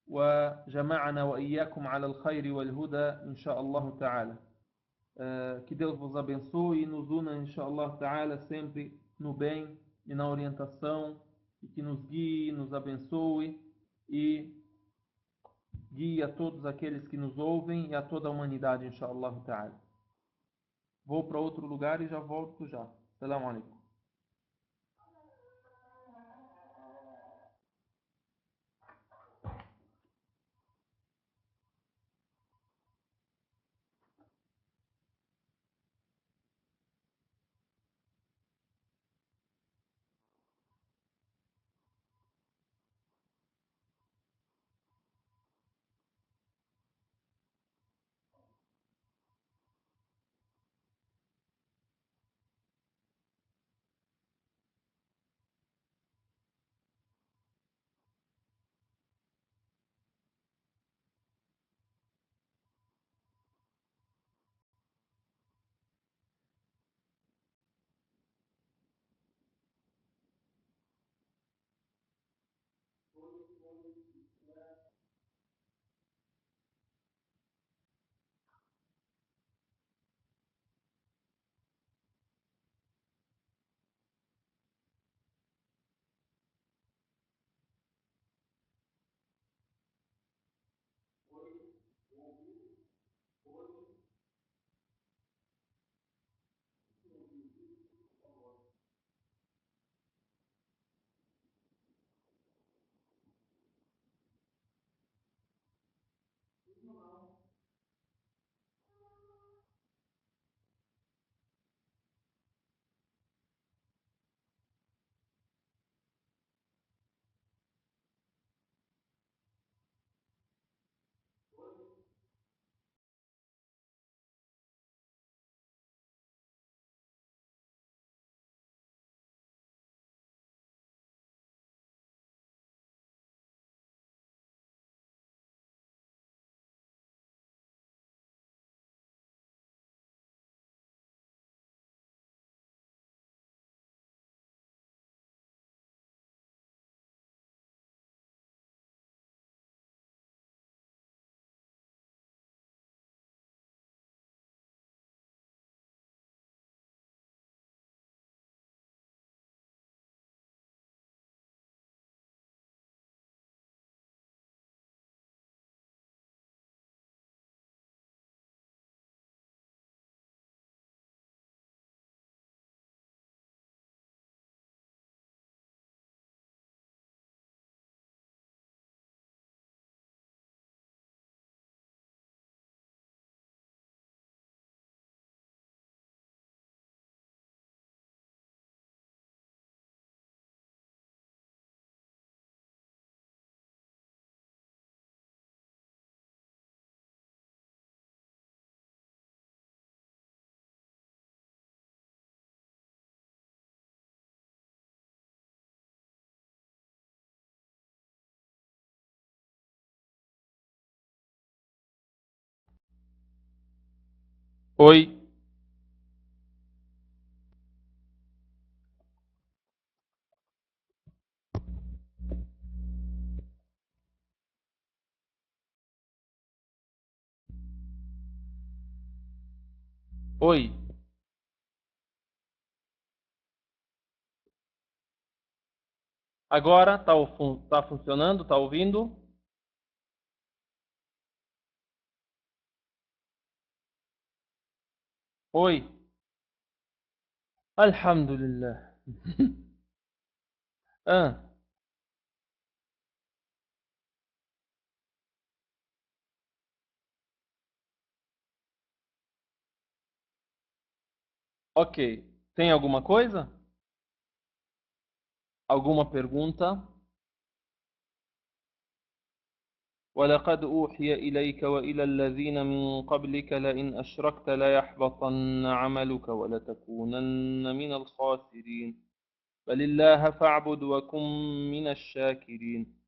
وجمعنا وإياكم على الخير والهدى إن شاء الله تعالى. Que Deus vos abençoe e nos una, inshallah ta'ala, sempre no bem e na orientação, e que nos guie, nos abençoe e guie a todos aqueles que nos ouvem e a toda a humanidade, inshallah ta'ala. Vou para outro lugar e já volto já. Assalamu alaikum. Oi. Oi. Agora tá funcionando? Tá ouvindo? Oi. Alhamdulillah. Ah, Ok. Tem alguma coisa? Alguma pergunta? ولقد أوحي إليك وإلى الذين من قبلك لئن أشركت ليحبطن عملك ولتكونن من الخاسرين بل الله فاعبد وكن من الشاكرين.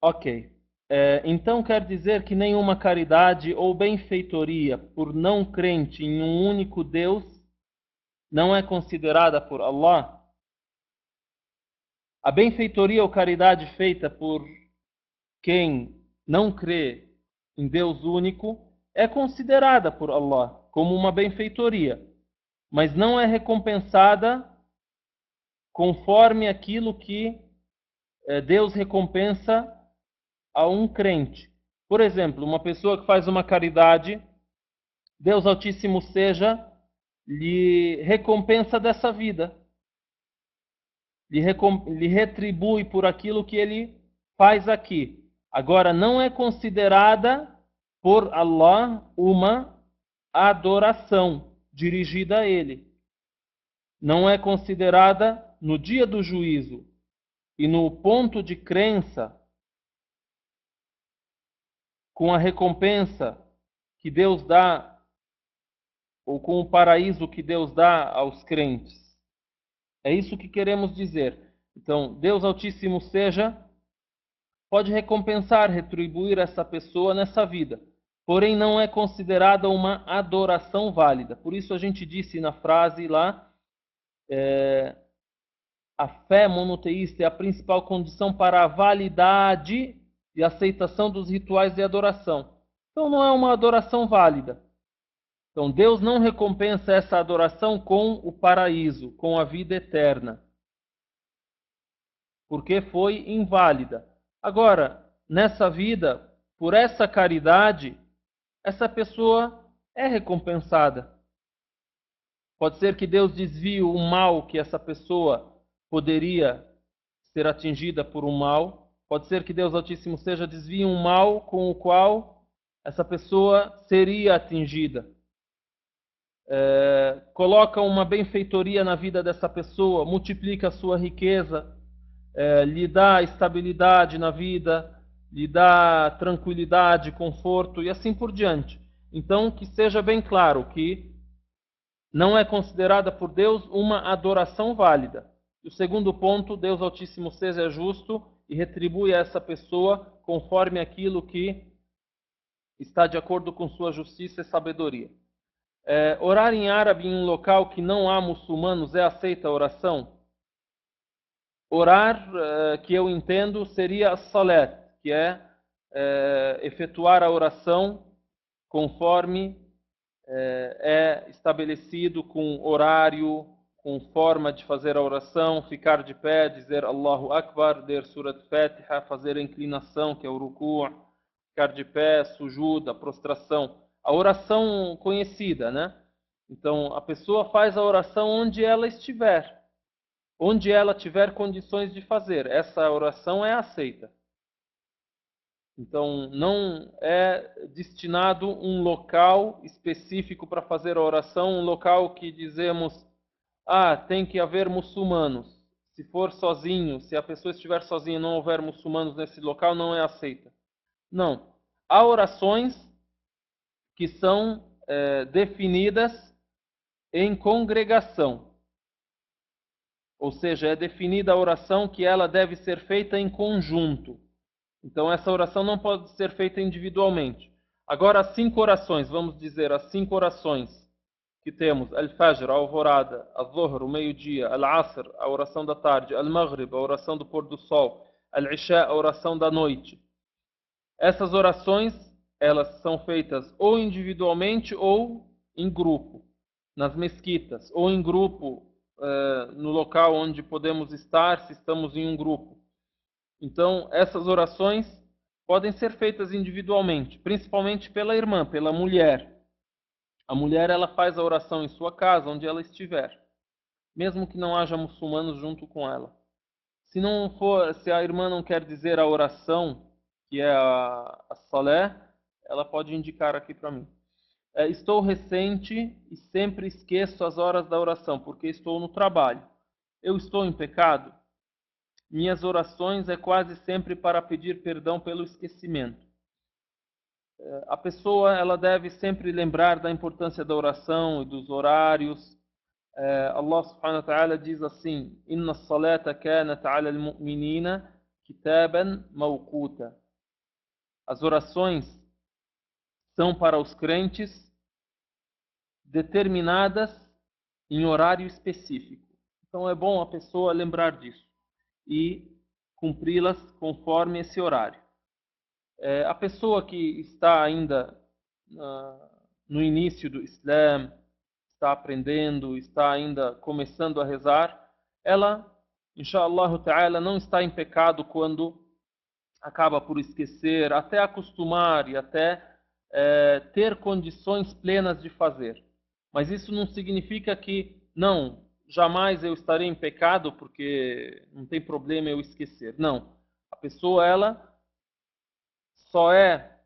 Ok. Então quer dizer que nenhuma caridade ou benfeitoria por não crente em um único Deus não é considerada por Allah? A benfeitoria ou caridade feita por quem não crê em Deus único é considerada por Allah como uma benfeitoria, mas não é recompensada conforme aquilo que Deus recompensa a um crente. Por exemplo, uma pessoa que faz uma caridade, Deus Altíssimo seja, lhe recompensa dessa vida, lhe retribui por aquilo que ele faz aqui. Agora, não é considerada por Allah uma adoração dirigida a ele. Não é considerada no dia do juízo e no ponto de crença com a recompensa que Deus dá ou com o paraíso que Deus dá aos crentes. É isso que queremos dizer. Então, Deus Altíssimo seja, pode recompensar, retribuir essa pessoa nessa vida. Porém, não é considerada uma adoração válida. Por isso a gente disse na frase lá, a fé monoteísta é a principal condição para a validade e aceitação dos rituais de adoração. Então não é uma adoração válida. Então Deus não recompensa essa adoração com o paraíso, com a vida eterna, porque foi inválida. Agora, nessa vida, por essa caridade, essa pessoa é recompensada. Pode ser que Deus desvie o mal que essa pessoa poderia ser atingida por um mal. Pode ser que Deus Altíssimo seja desvie um mal com o qual essa pessoa seria atingida. Coloca uma benfeitoria na vida dessa pessoa, multiplica a sua riqueza, lhe dá estabilidade na vida, lhe dá tranquilidade, conforto e assim por diante. Então, que seja bem claro que não é considerada por Deus uma adoração válida. E o segundo ponto, Deus Altíssimo seja justo e retribui a essa pessoa conforme aquilo que está de acordo com sua justiça e sabedoria. Orar em árabe em um local que não há muçulmanos é aceita a oração? Orar, que eu entendo, seria a salat, que é efetuar a oração conforme é estabelecido com horário, com forma de fazer a oração, ficar de pé, dizer Allahu Akbar, ler Surat Fatiha, fazer a inclinação, que é o ruku', ficar de pé, sujuda, prostração. A oração conhecida, né? Então, a pessoa faz a oração onde ela estiver, onde ela tiver condições de fazer. Essa oração é aceita. Então, não é destinado um local específico para fazer a oração, um local que dizemos, tem que haver muçulmanos. Se for sozinho, se a pessoa estiver sozinha e não houver muçulmanos nesse local, não é aceita. Não. Há orações que são definidas em congregação. Ou seja, é definida a oração que ela deve ser feita em conjunto. Então essa oração não pode ser feita individualmente. Agora as 5 orações, vamos dizer, as 5 orações que temos, Al-Fajr, a alvorada, Al-Dhuhr, o meio-dia, Al-Asr, a oração da tarde, Al-Maghrib, a oração do pôr do sol, Al-Isha, a oração da noite. Essas orações, elas são feitas ou individualmente ou em grupo, nas mesquitas, ou em grupo no local onde podemos estar, se estamos em um grupo. Então, essas orações podem ser feitas individualmente, principalmente pela irmã, pela mulher. A mulher ela faz a oração em sua casa, onde ela estiver, mesmo que não haja muçulmanos junto com ela. Se não for, se a irmã não quer dizer a oração, que é a salé, ela pode indicar aqui para mim. Estou recente e sempre esqueço as horas da oração, porque estou no trabalho. Eu estou em pecado? Minhas orações é quase sempre para pedir perdão pelo esquecimento. A pessoa ela deve sempre lembrar da importância da oração e dos horários. Allah subhanahu wa ta'ala diz assim: Inna as-salata kanat 'ala al-mu'minina kitaban mawquta. As orações são para os crentes determinadas em horário específico. Então é bom a pessoa lembrar disso e cumpri-las conforme esse horário. A pessoa que está ainda no início do Islã, está aprendendo, está ainda começando a rezar, ela, inshallah ta'ala, não está em pecado quando acaba por esquecer, até acostumar e até ter condições plenas de fazer. Mas isso não significa que, não, jamais eu estarei em pecado porque não tem problema eu esquecer. Não. A pessoa, ela só é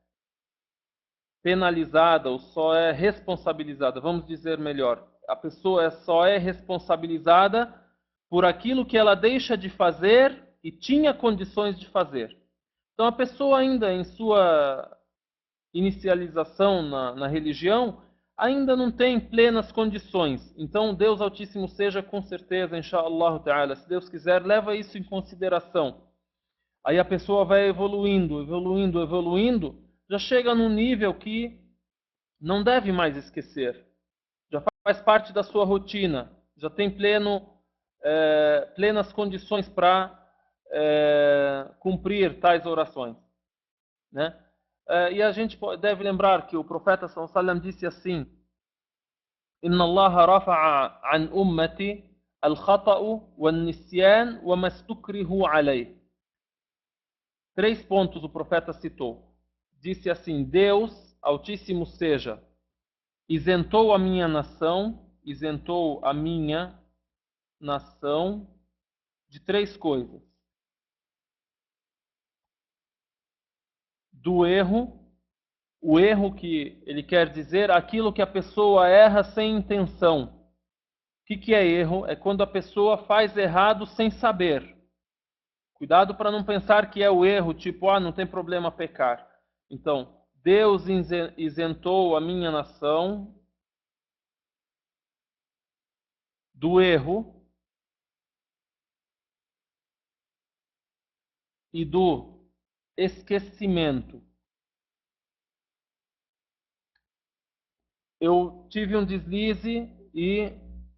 penalizada ou só é responsabilizada, vamos dizer melhor. A pessoa só é responsabilizada por aquilo que ela deixa de fazer e tinha condições de fazer. Então a pessoa ainda em sua inicialização na religião, ainda não tem plenas condições. Então Deus Altíssimo seja com certeza, inshallah ta'ala, se Deus quiser, leva isso em consideração. Aí a pessoa vai evoluindo, evoluindo, evoluindo, já chega num nível que não deve mais esquecer. Já faz parte da sua rotina, já tem plenas condições para cumprir tais orações, né? E a gente deve lembrar que o profeta sallallahu alaihi wasallam disse assim: Inna Allah rafa'a an ummati al-khata'u wal-nisyan wa mastukrihu alayh. 3 pontos o profeta citou. Disse assim: Deus, Altíssimo seja, isentou a minha nação de 3 coisas: do erro. O erro que ele quer dizer, aquilo que a pessoa erra sem intenção. O que é erro? É quando a pessoa faz errado sem saber. Cuidado para não pensar que é o erro, tipo, não tem problema pecar. Então, Deus isentou a minha nação do erro e do esquecimento. Eu tive um deslize e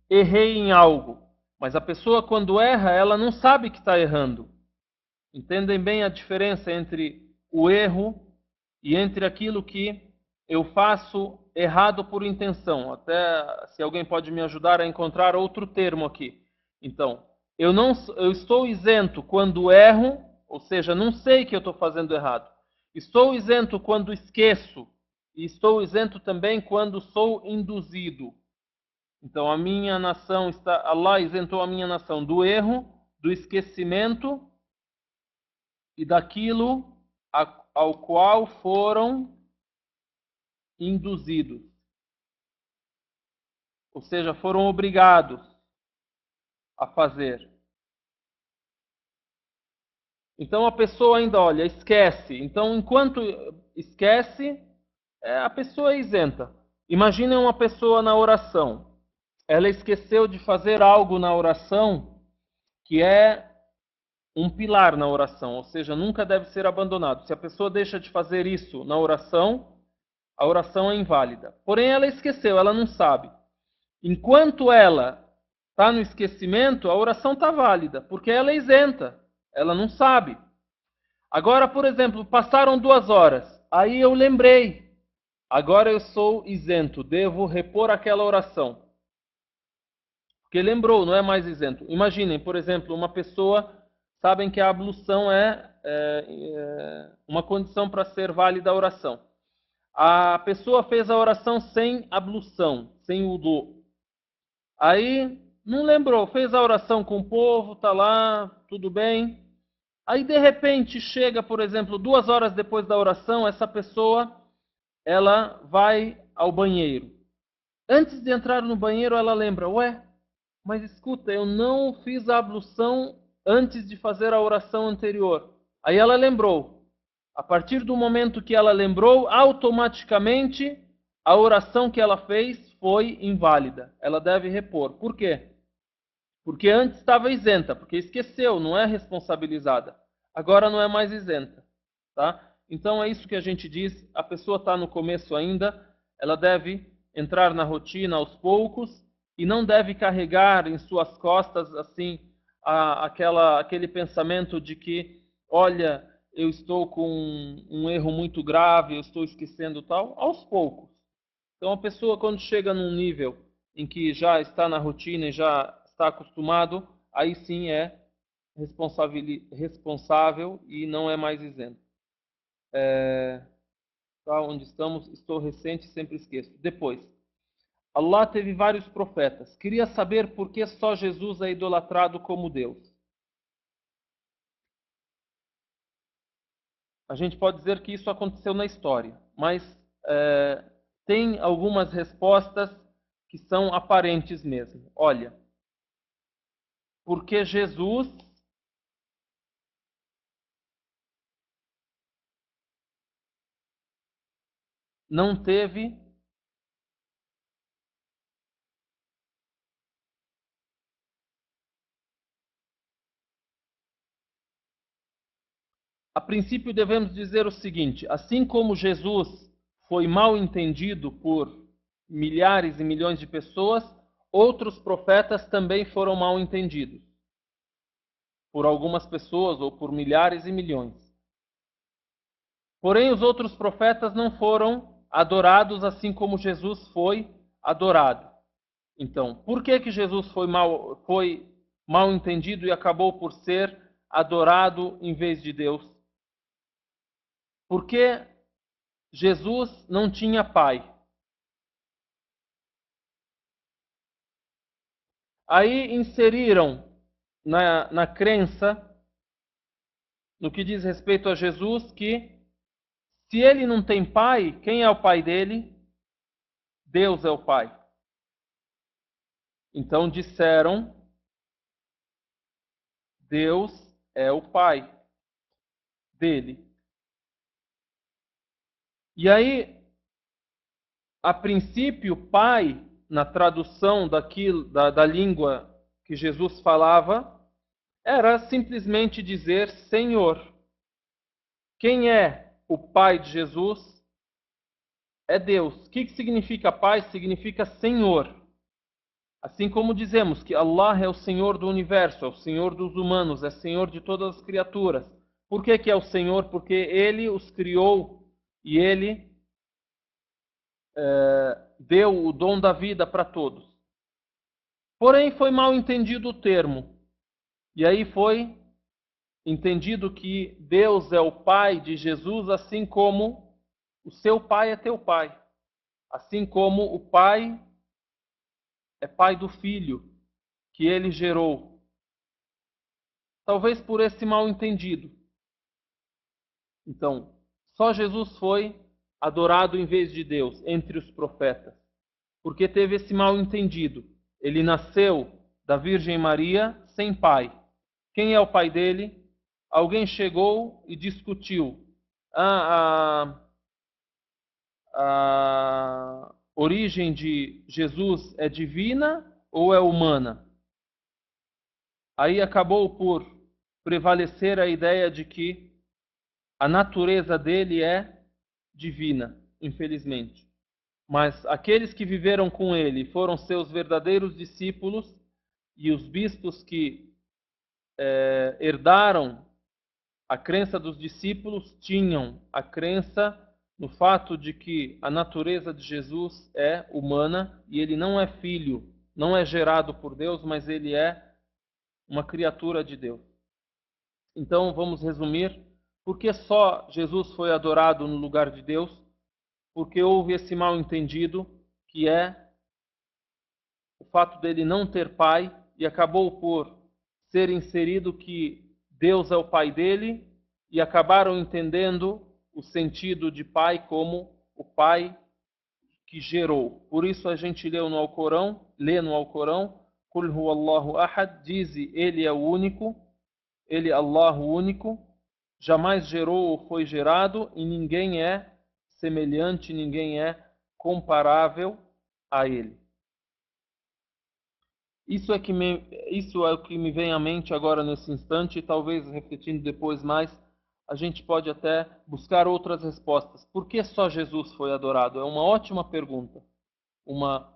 errei em algo. Mas a pessoa, quando erra, ela não sabe que está errando. Entendem bem a diferença entre o erro e entre aquilo que eu faço errado por intenção. Até se alguém pode me ajudar a encontrar outro termo aqui. Então, eu estou isento quando erro, ou seja, não sei que eu estou fazendo errado. Estou isento quando esqueço. E estou isento também quando sou induzido. Então a minha nação Allah isentou a minha nação do erro, do esquecimento e daquilo ao qual foram induzidos. Ou seja, foram obrigados a fazer. Então a pessoa ainda olha, esquece. Então enquanto esquece, a pessoa é isenta. Imaginem uma pessoa na oração. Ela esqueceu de fazer algo na oração que é um pilar na oração, ou seja, nunca deve ser abandonado. Se a pessoa deixa de fazer isso na oração, a oração é inválida. Porém, ela esqueceu, ela não sabe. Enquanto ela está no esquecimento, a oração está válida, porque ela é isenta, ela não sabe. Agora, por exemplo, passaram 2 horas, aí eu lembrei. Agora eu sou isento, devo repor aquela oração. Porque lembrou, não é mais isento. Imaginem, por exemplo, uma pessoa, sabem que a ablução é uma condição para ser válida a oração. A pessoa fez a oração sem ablução, sem wudu. Aí não lembrou, fez a oração com o povo, tá lá, tudo bem. Aí de repente chega, por exemplo, 2 horas depois da oração, essa pessoa ela vai ao banheiro. Antes de entrar no banheiro, ela lembra, ué, mas escuta, eu não fiz a ablução antes de fazer a oração anterior. Aí ela lembrou. A partir do momento que ela lembrou, automaticamente a oração que ela fez foi inválida. Ela deve repor. Por quê? Porque antes estava isenta, porque esqueceu, não é responsabilizada. Agora não é mais isenta. Tá? Então é isso que a gente diz. A pessoa está no começo ainda, ela deve entrar na rotina aos poucos e não deve carregar em suas costas assim aquele pensamento de que, olha, eu estou com um erro muito grave, eu estou esquecendo tal, aos poucos. Então a pessoa quando chega num nível em que já está na rotina e já está acostumado, aí sim é responsável e não é mais isento. Tá, onde estamos, estou recente, sempre esqueço. Depois, Allah teve vários profetas. Queria saber por que só Jesus é idolatrado como Deus. A gente pode dizer que isso aconteceu na história, mas tem algumas respostas que são aparentes mesmo. Olha, porque Jesus não teve a princípio devemos dizer o seguinte, assim como Jesus foi mal entendido por milhares e milhões de pessoas, outros profetas também foram mal entendidos por algumas pessoas ou por milhares e milhões. Porém, os outros profetas não foram adorados assim como Jesus foi adorado. Então, por que Jesus foi mal entendido e acabou por ser adorado em vez de Deus? Porque Jesus não tinha pai. Aí inseriram na crença, no que diz respeito a Jesus, que se ele não tem pai, quem é o pai dele? Deus é o pai. Então disseram, Deus é o pai dele. E aí, a princípio, pai, na tradução da língua que Jesus falava, era simplesmente dizer Senhor. Quem é o pai de Jesus? É Deus. O que significa pai? Significa Senhor. Assim como dizemos que Allah é o Senhor do universo, é o Senhor dos humanos, é Senhor de todas as criaturas. Por que é o Senhor? Porque Ele os criou e Ele deu o dom da vida para todos. Porém, foi mal entendido o termo. E aí foi entendido que Deus é o Pai de Jesus, assim como o seu pai é teu pai. Assim como o pai é pai do filho que ele gerou. Talvez por esse mal entendido. Então, só Jesus foi adorado em vez de Deus entre os profetas. Porque teve esse mal entendido. Ele nasceu da Virgem Maria sem pai. Quem é o pai dele? Alguém chegou e discutiu. A origem de Jesus é divina ou é humana? Aí acabou por prevalecer a ideia de que a natureza dele é divina, infelizmente. Mas aqueles que viveram com ele foram seus verdadeiros discípulos e os bispos que herdaram a crença dos discípulos tinham a crença no fato de que a natureza de Jesus é humana e ele não é filho, não é gerado por Deus, mas ele é uma criatura de Deus. Então vamos resumir. Por que só Jesus foi adorado no lugar de Deus? Porque houve esse mal entendido que é o fato dele não ter pai e acabou por ser inserido que Deus é o pai dele e acabaram entendendo o sentido de pai como o pai que gerou. Por isso a gente lê no Alcorão, Qul huwallahu ahad, diz ele é o único, ele é Allah o único, jamais gerou ou foi gerado e ninguém é semelhante, ninguém é comparável a ele. Isso é o que me vem à mente agora nesse instante, e talvez refletindo depois mais, a gente pode até buscar outras respostas. Por que só Jesus foi adorado? É uma ótima pergunta. Uma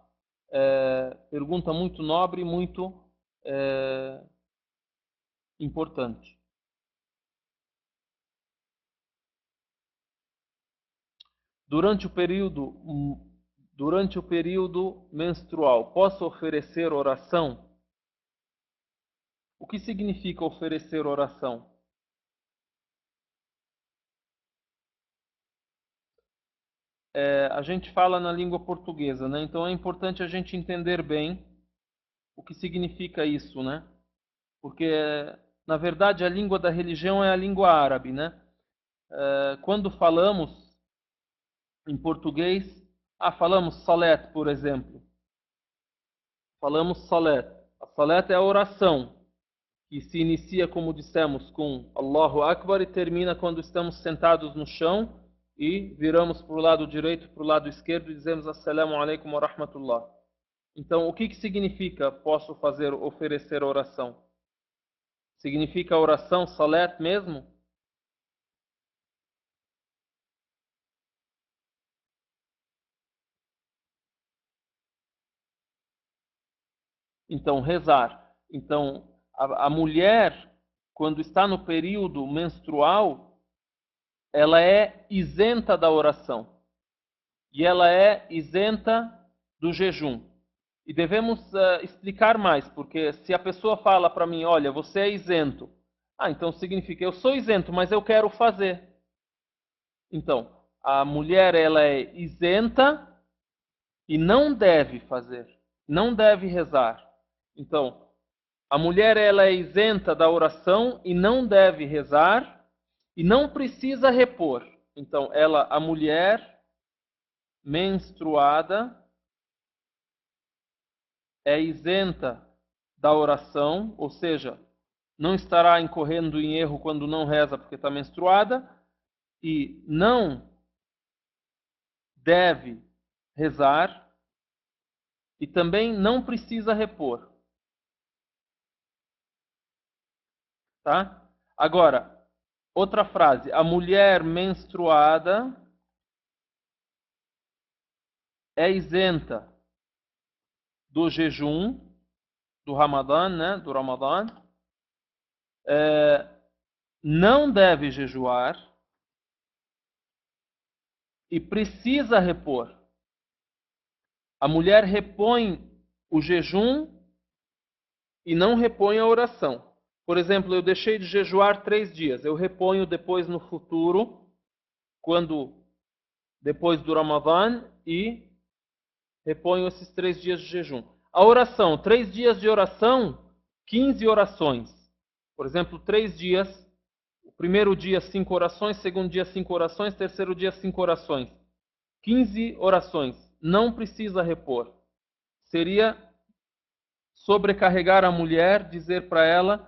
pergunta muito nobre e muito importante. Durante o período menstrual, posso oferecer oração? O que significa oferecer oração? A gente fala na língua portuguesa, né? Então é importante a gente entender bem o que significa isso, né? Porque, na verdade, a língua da religião é a língua árabe, né? Quando falamos em português, falamos salat, por exemplo. Falamos salat. A salat é a oração, que se inicia, como dissemos, com Allahu Akbar e termina quando estamos sentados no chão e viramos para o lado direito, para o lado esquerdo e dizemos Assalamu alaikum wa rahmatullah. Então, o que significa posso oferecer oração? Significa oração, salat mesmo? Então, rezar. Então, a mulher, quando está no período menstrual, ela é isenta da oração. E ela é isenta do jejum. E devemos explicar mais, porque se a pessoa fala para mim, olha, você é isento. Então significa, eu sou isento, mas eu quero fazer. Então, a mulher ela é isenta e não deve fazer, não deve rezar. Então, a mulher ela é isenta da oração e não deve rezar e não precisa repor. Então, a mulher menstruada é isenta da oração, ou seja, não estará incorrendo em erro quando não reza porque está menstruada e não deve rezar e também não precisa repor. Tá? Agora, outra frase. A mulher menstruada é isenta do jejum do Ramadã, né? Do Ramadã. Não deve jejuar e precisa repor. A mulher repõe o jejum e não repõe a oração. Por exemplo, eu deixei de jejuar 3 dias. Eu reponho depois no futuro, depois do Ramadã, e reponho esses 3 dias de jejum. A oração, 3 dias de oração, 15 orações. Por exemplo, 3 dias, o primeiro dia 5 orações, segundo dia 5 orações, terceiro dia 5 orações. 15 orações. Não precisa repor. Seria sobrecarregar a mulher, dizer para ela,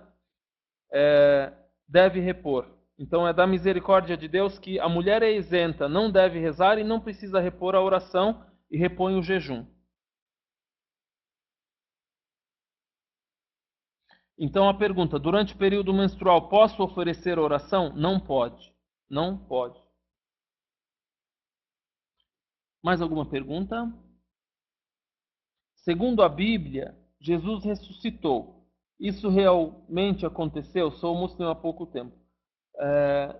deve repor. Então é da misericórdia de Deus que a mulher é isenta, não deve rezar e não precisa repor a oração e repõe o jejum. Então a pergunta, durante o período menstrual posso oferecer oração? Não pode. Não pode. Mais alguma pergunta? Segundo a Bíblia, Jesus ressuscitou. Isso realmente aconteceu? Sou muçulmano há pouco tempo.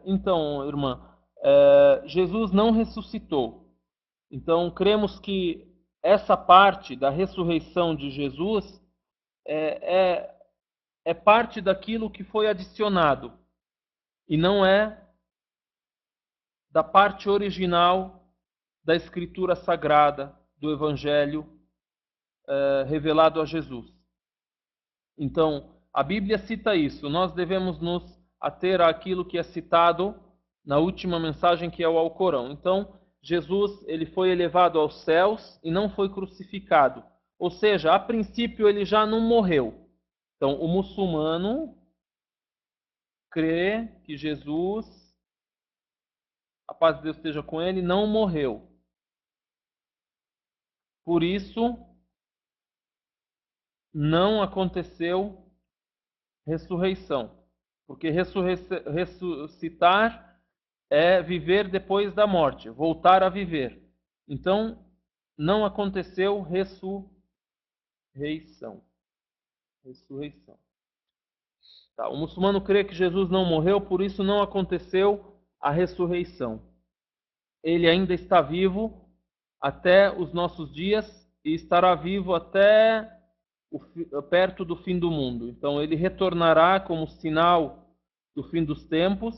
Então, irmã, Jesus não ressuscitou. Então, cremos que essa parte da ressurreição de Jesus é parte daquilo que foi adicionado e não é da parte original da Escritura Sagrada, do Evangelho revelado a Jesus. Então, a Bíblia cita isso. Nós devemos nos ater àquilo que é citado na última mensagem, que é o Alcorão. Então, Jesus ele foi elevado aos céus e não foi crucificado. Ou seja, a princípio ele já não morreu. Então, o muçulmano crê que Jesus, a paz de Deus esteja com ele, não morreu. Por isso, não aconteceu ressurreição. Porque ressuscitar é viver depois da morte, voltar a viver. Então, não aconteceu ressurreição. Tá, o muçulmano crê que Jesus não morreu, por isso não aconteceu a ressurreição. Ele ainda está vivo até os nossos dias e estará vivo até perto do fim do mundo. Então ele retornará como sinal do fim dos tempos.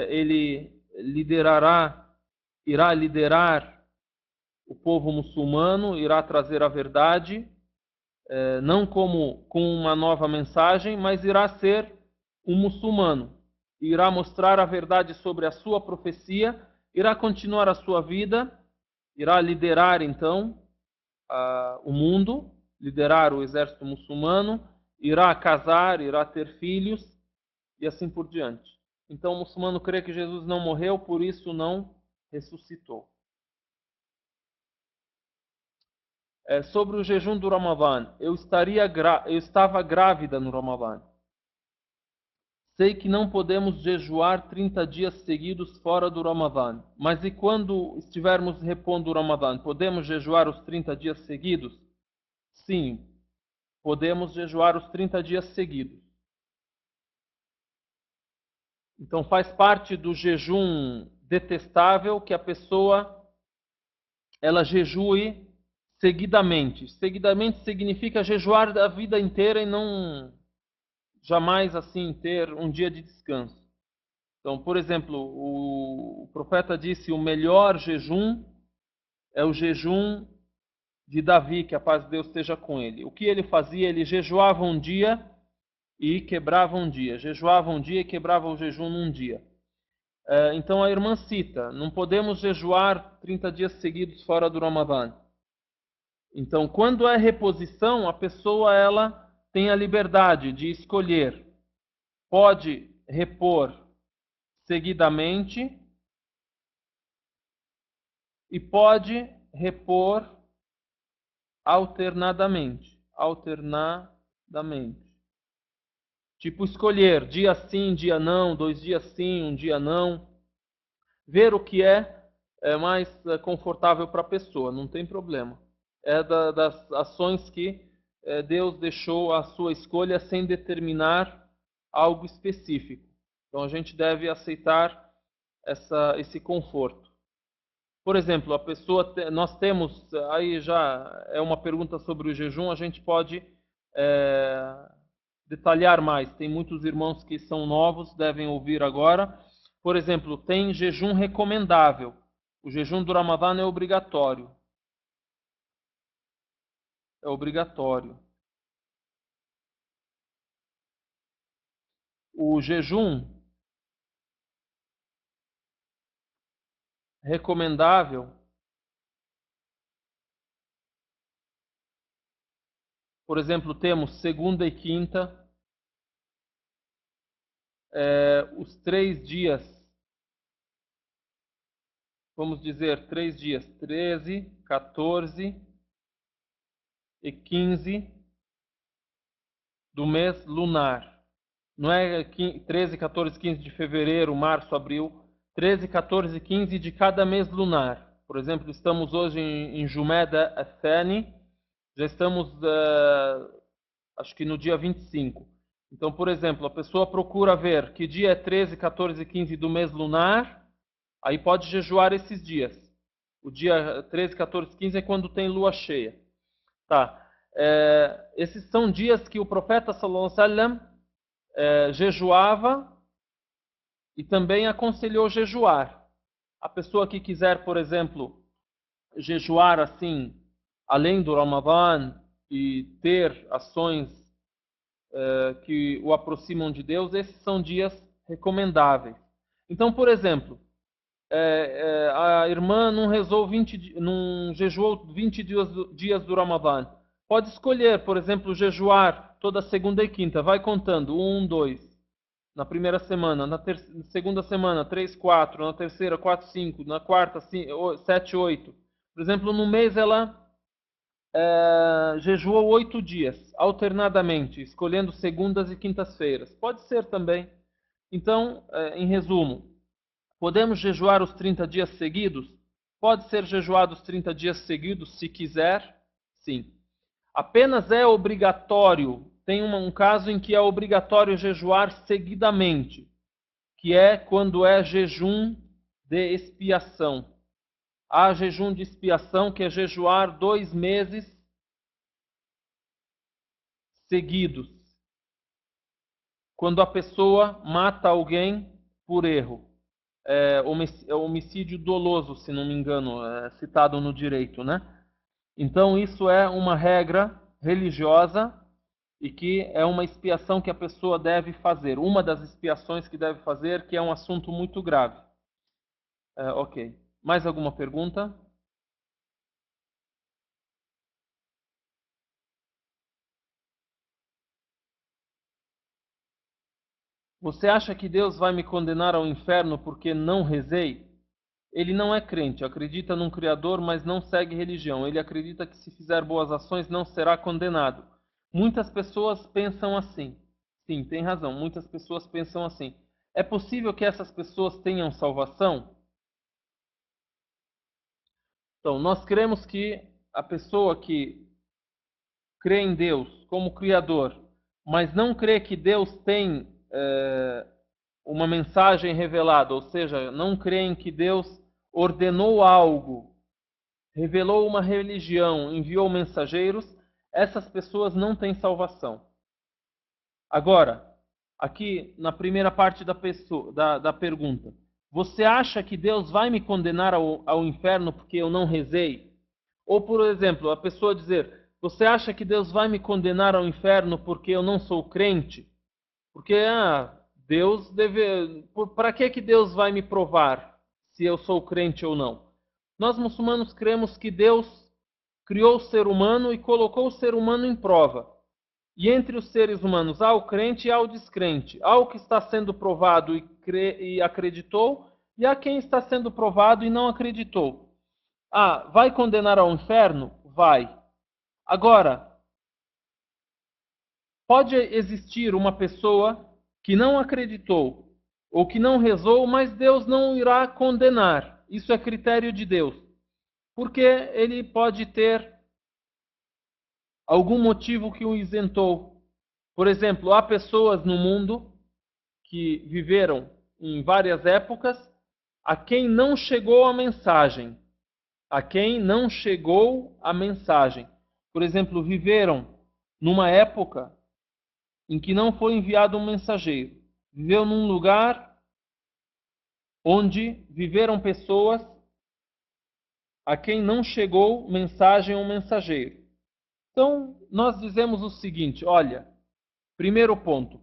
Ele irá liderar o povo muçulmano, irá trazer a verdade, não como com uma nova mensagem, mas irá ser um muçulmano. Irá mostrar a verdade sobre a sua profecia, irá continuar a sua vida, irá liderar então o mundo, liderar o exército muçulmano, irá casar, irá ter filhos e assim por diante. Então o muçulmano crê que Jesus não morreu, por isso não ressuscitou. Sobre o jejum do Ramadã, eu estava grávida no Ramadã. Sei que não podemos jejuar 30 dias seguidos fora do Ramadã, mas e quando estivermos repondo o Ramadã, podemos jejuar os 30 dias seguidos? Sim, podemos jejuar os 30 dias seguidos. Então faz parte do jejum detestável que a pessoa ela jejue seguidamente. Seguidamente significa jejuar a vida inteira e não jamais assim ter um dia de descanso. Então, por exemplo, o profeta disse: o melhor jejum é o jejum de Davi, que a paz de Deus esteja com ele. O que ele fazia? Ele jejuava um dia e quebrava um dia. Jejuava um dia e quebrava o jejum num dia. Então a irmã cita: não podemos jejuar 30 dias seguidos fora do Ramadã. Então, quando é reposição, a pessoa ela tem a liberdade de escolher. Pode repor seguidamente e pode repor alternadamente. Tipo, escolher dia sim, dia não, 2 dias sim, um dia não. Ver o que é mais confortável para a pessoa, não tem problema. Das ações que Deus deixou a sua escolha sem determinar algo específico. Então a gente deve aceitar esse conforto. Por exemplo, nós temos, aí já é uma pergunta sobre o jejum, a gente pode detalhar mais. Tem muitos irmãos que são novos, devem ouvir agora. Por exemplo, tem jejum recomendável. O jejum do Ramadã é obrigatório. É obrigatório. O jejum recomendável, por exemplo, temos segunda e quinta, os 3 dias, vamos dizer 3 dias, 13, 14 e 15 do mês lunar. Não é 13, 14, 15 de fevereiro, março, abril. 13, 14 e 15 de cada mês lunar. Por exemplo, estamos hoje em Jumada Athani. Já estamos, acho que no dia 25. Então, por exemplo, a pessoa procura ver que dia é 13, 14 e 15 do mês lunar. Aí pode jejuar esses dias. O dia 13, 14 e 15 é quando tem lua cheia. Tá. Esses são dias que o profeta sallallahu alaihi wasallam jejuava e também aconselhou jejuar. A pessoa que quiser, por exemplo, jejuar assim, além do Ramadã e ter ações que o aproximam de Deus, esses são dias recomendáveis. Então, por exemplo, a irmã não rezou não jejuou 20 dias do Ramadã. Pode escolher, por exemplo, jejuar toda segunda e quinta. Vai contando. 1, 2. Na primeira semana. Na segunda semana, 3, 4. Na terceira, 4, 5. Na quarta, 7, 8. Por exemplo, no mês ela jejuou 8 dias, alternadamente, escolhendo segundas e quintas-feiras. Pode ser também. Então, em resumo, podemos jejuar os 30 dias seguidos? Pode ser jejuado os 30 dias seguidos, se quiser, sim. Apenas é obrigatório, tem um caso em que é obrigatório jejuar seguidamente, que é quando é jejum de expiação. Há jejum de expiação, que é jejuar 2 meses seguidos. Quando a pessoa mata alguém por erro. Homicídio doloso, se não me engano, citado no direito, né? Então isso é uma regra religiosa e que é uma expiação que a pessoa deve fazer. Uma das expiações que deve fazer, que é um assunto muito grave. Ok. Mais alguma pergunta? Você acha que Deus vai me condenar ao inferno porque não rezei? Ele não é crente, acredita num Criador, mas não segue religião. Ele acredita que se fizer boas ações não será condenado. Muitas pessoas pensam assim. Sim, tem razão. Muitas pessoas pensam assim. É possível que essas pessoas tenham salvação? Então, nós cremos que a pessoa que crê em Deus como Criador, mas não crê que Deus tem uma mensagem revelada, ou seja, não crê em que Deus ordenou algo, revelou uma religião, enviou mensageiros, essas pessoas não têm salvação. Agora, aqui na primeira parte da pergunta, você acha que Deus vai me condenar ao inferno porque eu não rezei? Ou, por exemplo, a pessoa dizer, você acha que Deus vai me condenar ao inferno porque eu não sou crente? Porque, Deus deve... Para que Deus vai me provar se eu sou crente ou não? Nós muçulmanos cremos que Deus criou o ser humano e colocou o ser humano em prova. E entre os seres humanos há o crente e há o descrente. Há o que está sendo provado e acreditou, e há quem está sendo provado e não acreditou. Vai condenar ao inferno? Vai. Agora, pode existir uma pessoa que não acreditou ou que não rezou, mas Deus não irá condenar. Isso é critério de Deus. Porque ele pode ter algum motivo que o isentou. Por exemplo, há pessoas no mundo que viveram em várias épocas a quem não chegou a mensagem. A quem não chegou a mensagem. Por exemplo, viveram numa época em que não foi enviado um mensageiro. Viveu num lugar onde viveram pessoas a quem não chegou mensagem ou mensageiro. Então, nós dizemos o seguinte, olha, primeiro ponto,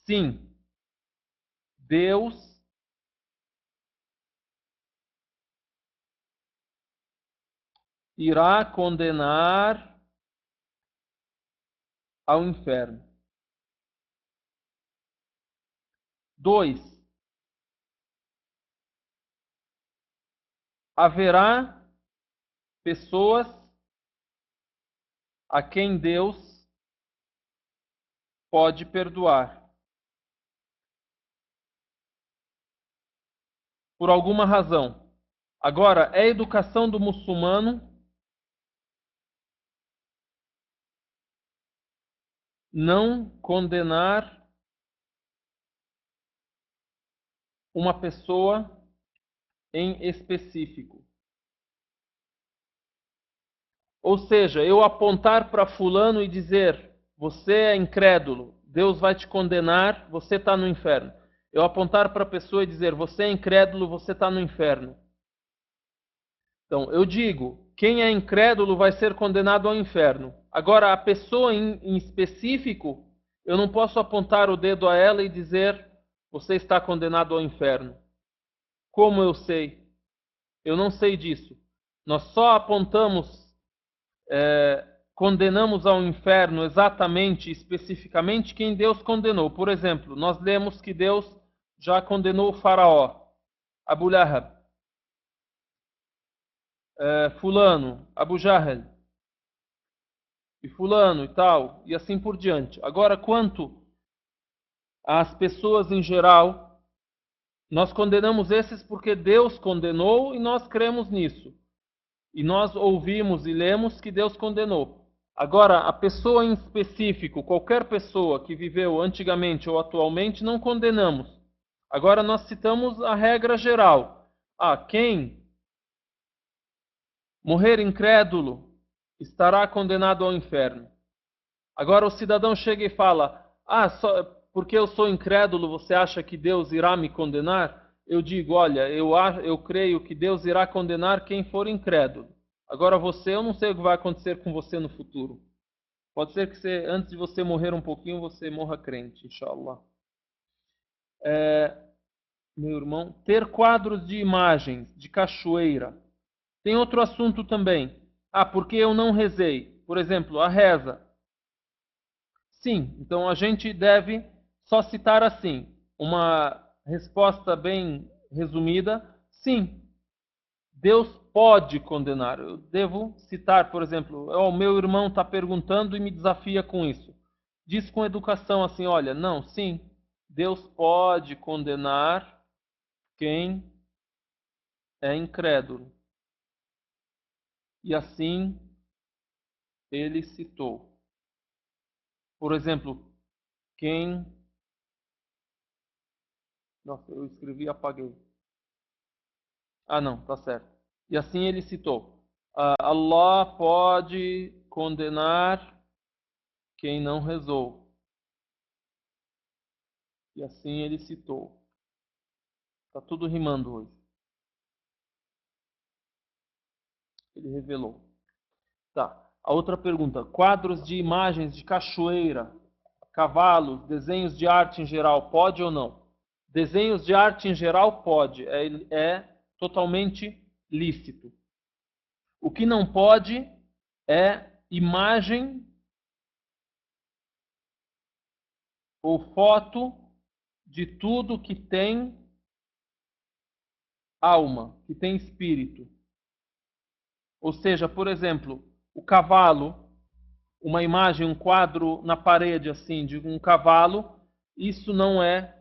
sim, Deus irá condenar ao inferno. 2, haverá pessoas a quem Deus pode perdoar. Por alguma razão. Agora, é educação do muçulmano não condenar uma pessoa em específico. Ou seja, eu apontar para fulano e dizer, você é incrédulo, Deus vai te condenar, você está no inferno. Eu apontar para a pessoa e dizer, você é incrédulo, você está no inferno. Então, eu digo, quem é incrédulo vai ser condenado ao inferno. Agora, a pessoa em específico, eu não posso apontar o dedo a ela e dizer, você está condenado ao inferno. Como eu sei? Eu não sei disso. Nós só apontamos, condenamos ao inferno exatamente, especificamente, quem Deus condenou. Por exemplo, nós lemos que Deus já condenou o faraó, Abu Lahab, fulano, Abu Jahl, e fulano e tal, e assim por diante. Agora, quanto às pessoas em geral, nós condenamos esses porque Deus condenou e nós cremos nisso. E nós ouvimos e lemos que Deus condenou. Agora, a pessoa em específico, qualquer pessoa que viveu antigamente ou atualmente, não condenamos. Agora nós citamos a regra geral. Quem morrer incrédulo estará condenado ao inferno. Agora o cidadão chega e fala: só porque eu sou incrédulo, você acha que Deus irá me condenar? Eu digo: olha, eu creio que Deus irá condenar quem for incrédulo. Agora eu não sei o que vai acontecer com você no futuro. Pode ser que antes de você morrer um pouquinho, você morra crente, inshallah. Meu irmão, ter quadros de imagens de cachoeira. Tem outro assunto também. Porque eu não rezei. Por exemplo, a reza. Sim, então a gente deve só citar assim, uma resposta bem resumida. Sim, Deus pode condenar. Eu devo citar, por exemplo, o meu irmão está perguntando e me desafia com isso. Diz com educação assim, olha, não, sim, Deus pode condenar quem é incrédulo. E assim ele citou. Por exemplo, quem... Nossa, eu escrevi e apaguei. Não, tá certo. E assim ele citou. Allah pode condenar quem não rezou. E assim ele citou. Tá tudo rimando hoje. Ele revelou. Tá. A outra pergunta. Quadros de imagens de cachoeira, cavalos, desenhos de arte em geral, pode ou não? Desenhos de arte em geral pode. É totalmente lícito. O que não pode é imagem ou foto de tudo que tem alma, que tem espírito. Ou seja, por exemplo, o cavalo, uma imagem, um quadro na parede assim de um cavalo, isso não é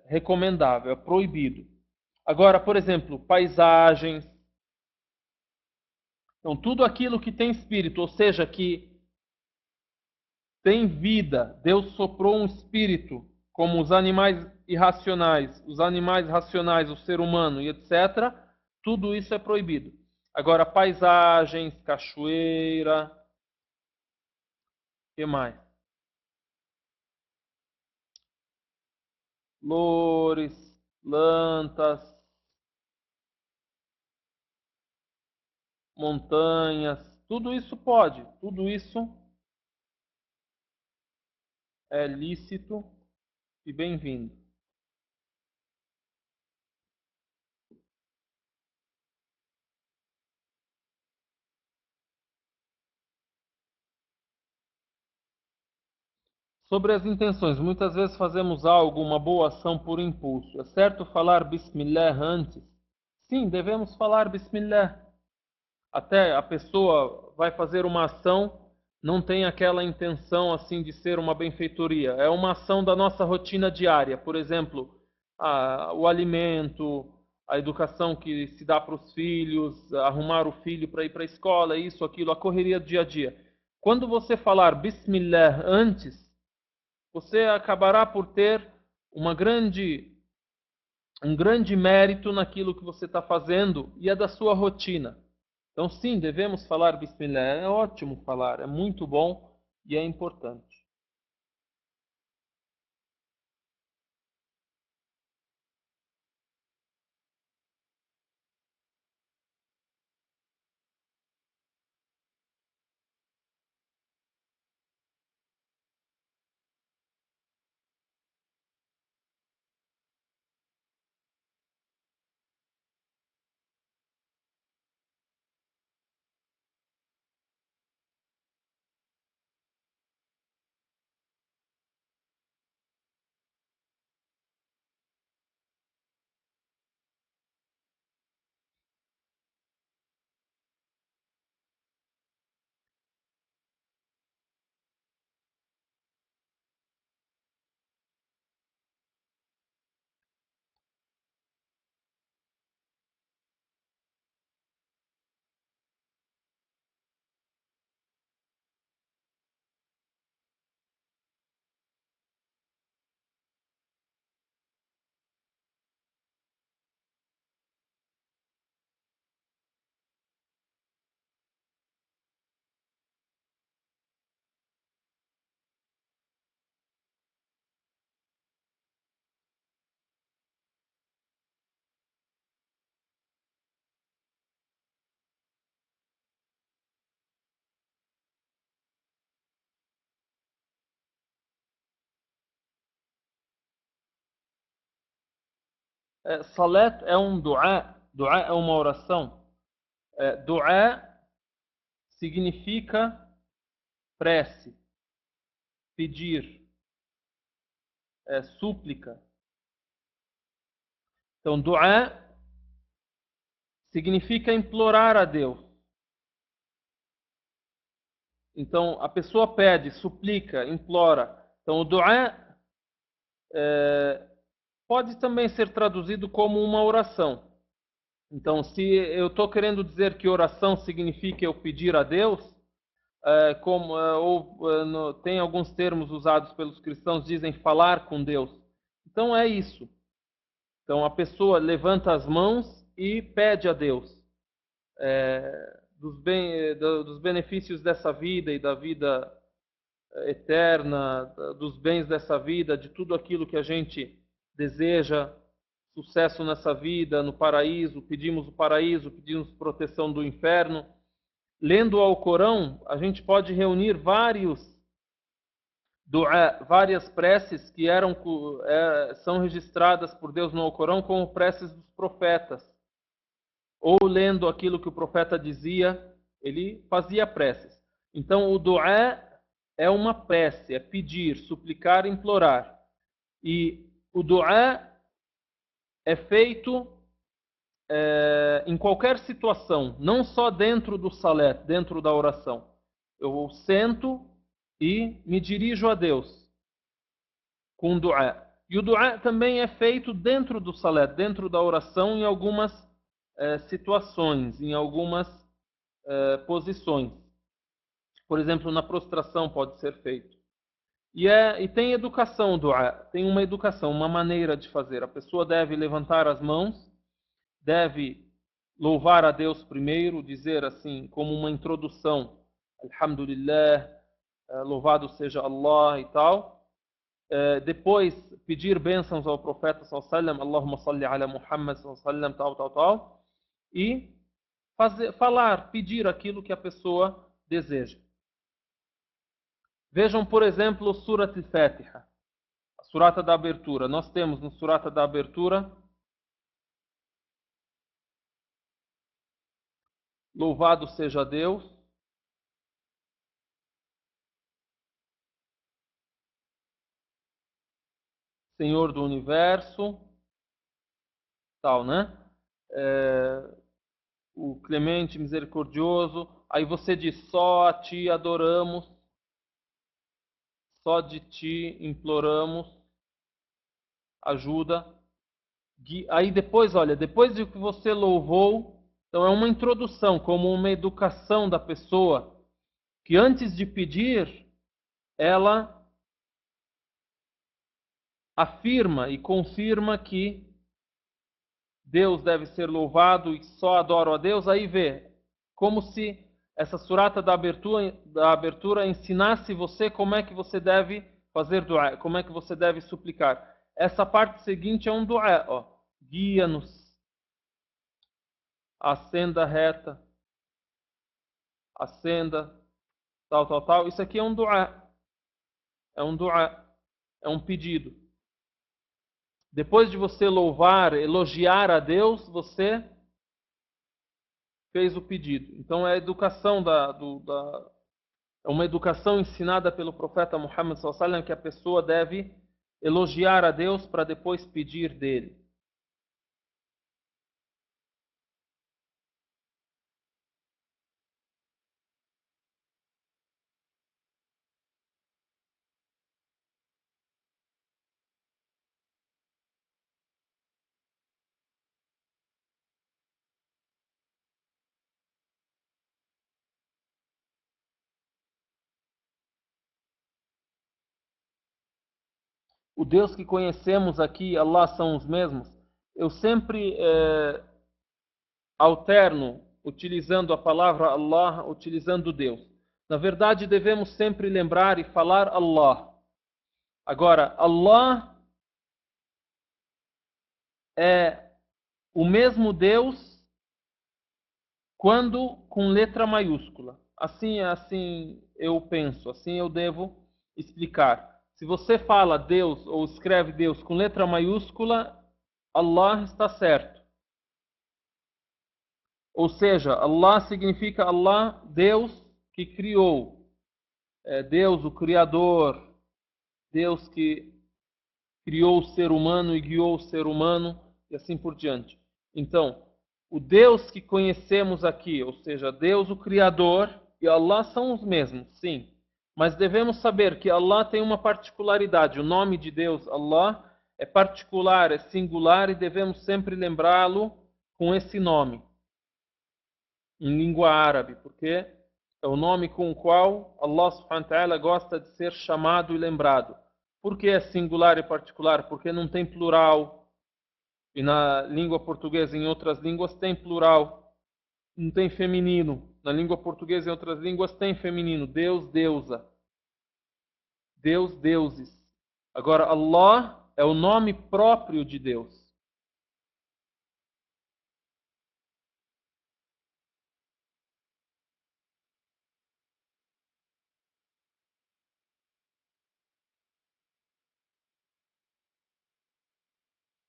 recomendável, é proibido. Agora, por exemplo, paisagens, então tudo aquilo que tem espírito, ou seja, que tem vida, Deus soprou um espírito, como os animais irracionais, os animais racionais, o ser humano e etc., tudo isso é proibido. Agora, paisagens, cachoeira, o que mais? Flores, plantas, montanhas, tudo isso pode, tudo isso é lícito e bem-vindo. Sobre as intenções, muitas vezes fazemos algo, uma boa ação por impulso. É certo falar Bismillah antes? Sim, devemos falar Bismillah. Até a pessoa vai fazer uma ação, não tem aquela intenção assim de ser uma benfeitoria. É uma ação da nossa rotina diária. Por exemplo, o alimento, a educação que se dá para os filhos, arrumar o filho para ir para a escola, isso, aquilo, a correria do dia a dia. Quando você falar Bismillah antes, você acabará por ter um grande mérito naquilo que você está fazendo e é da sua rotina. Então, sim, devemos falar Bismillah. É ótimo falar, é muito bom e é importante. Salat é um du'a. Du'a é uma oração. Du'a significa prece, pedir, súplica. Então, du'a significa implorar a Deus. Então, a pessoa pede, suplica, implora. Então, o du'a pode também ser traduzido como uma oração. Então, se eu estou querendo dizer que oração significa eu pedir a Deus, tem alguns termos usados pelos cristãos, dizem falar com Deus. Então, é isso. Então, a pessoa levanta as mãos e pede a Deus dos benefícios dessa vida e da vida eterna, dos bens dessa vida, de tudo aquilo que a gente deseja, sucesso nessa vida, no paraíso, pedimos o paraíso, pedimos proteção do inferno. Lendo ao Corão, a gente pode reunir várias preces que são registradas por Deus no Alcorão como preces dos profetas. Ou lendo aquilo que o profeta dizia, ele fazia preces. Então, o du'a é uma prece, é pedir, suplicar, implorar. E o du'a é feito em qualquer situação, não só dentro do salat, dentro da oração. Eu sento e me dirijo a Deus com du'a. E o du'a também é feito dentro do salat, dentro da oração, em algumas situações, em algumas posições. Por exemplo, na prostração pode ser feito. E tem educação, du'a. Tem uma educação, uma maneira de fazer. A pessoa deve levantar as mãos, deve louvar a Deus primeiro, dizer assim, como uma introdução, Alhamdulillah, louvado seja Allah e tal. Depois pedir bênçãos ao profeta sallallahu Allahumma salli ala Muhammad sallallahu tal. E falar, pedir aquilo que a pessoa deseja. Vejam, por exemplo, o Surat al-Fatiha, a surata da abertura. Nós temos no surata da abertura: louvado seja Deus, Senhor do Universo, tal, né? O clemente, misericordioso. Aí você diz: só a Ti adoramos, só de Ti imploramos ajuda. Aí depois, olha, depois de que você louvou, então é uma introdução, como uma educação da pessoa, que antes de pedir, ela afirma e confirma que Deus deve ser louvado e só adoro a Deus. Aí vê, como se essa surata da abertura ensinasse você como é que você deve fazer du'a, como é que você deve suplicar. Essa parte seguinte é um du'a, ó. Guia-nos a senda reta, a senda, tal. Isso aqui é um du'a. É um du'a, é um pedido. Depois de você louvar, elogiar a Deus, você fez o pedido. Então é a educação é uma educação ensinada pelo profeta Muhammad sallallahu alaihi wasallam, que a pessoa deve elogiar a Deus para depois pedir dele. O Deus que conhecemos aqui, Allah, são os mesmos. Eu sempre alterno utilizando a palavra Allah, utilizando Deus. Na verdade, devemos sempre lembrar e falar Allah. Agora, Allah é o mesmo Deus quando com letra maiúscula. Assim eu penso, assim eu devo explicar. Se você fala Deus ou escreve Deus com letra maiúscula, Allah está certo. Ou seja, Allah significa Allah, Deus que criou. Deus, o Criador, Deus que criou o ser humano e guiou o ser humano e assim por diante. Então, o Deus que conhecemos aqui, ou seja, Deus, o Criador, e Allah são os mesmos, sim. Mas devemos saber que Allah tem uma particularidade. O nome de Deus, Allah, é particular, é singular e devemos sempre lembrá-lo com esse nome, em língua árabe, porque é o nome com o qual Allah subhanahu wa ta'ala gosta de ser chamado e lembrado. Por que é singular e particular? Porque não tem plural. E na língua portuguesa, em outras línguas, tem plural. Não tem feminino. Na língua portuguesa e em outras línguas tem feminino. Deus, deusa. Deus, deuses. Agora, Allah é o nome próprio de Deus.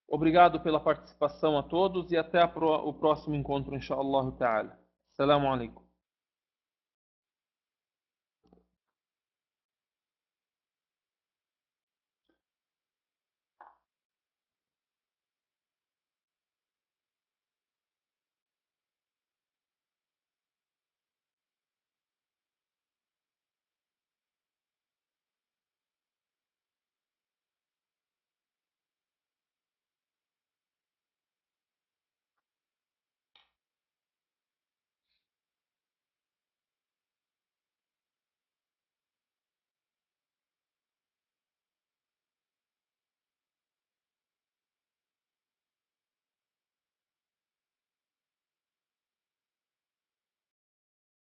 Obrigado pela participação a todos e até o próximo encontro, inshallah ta'ala. Assalamu alaikum.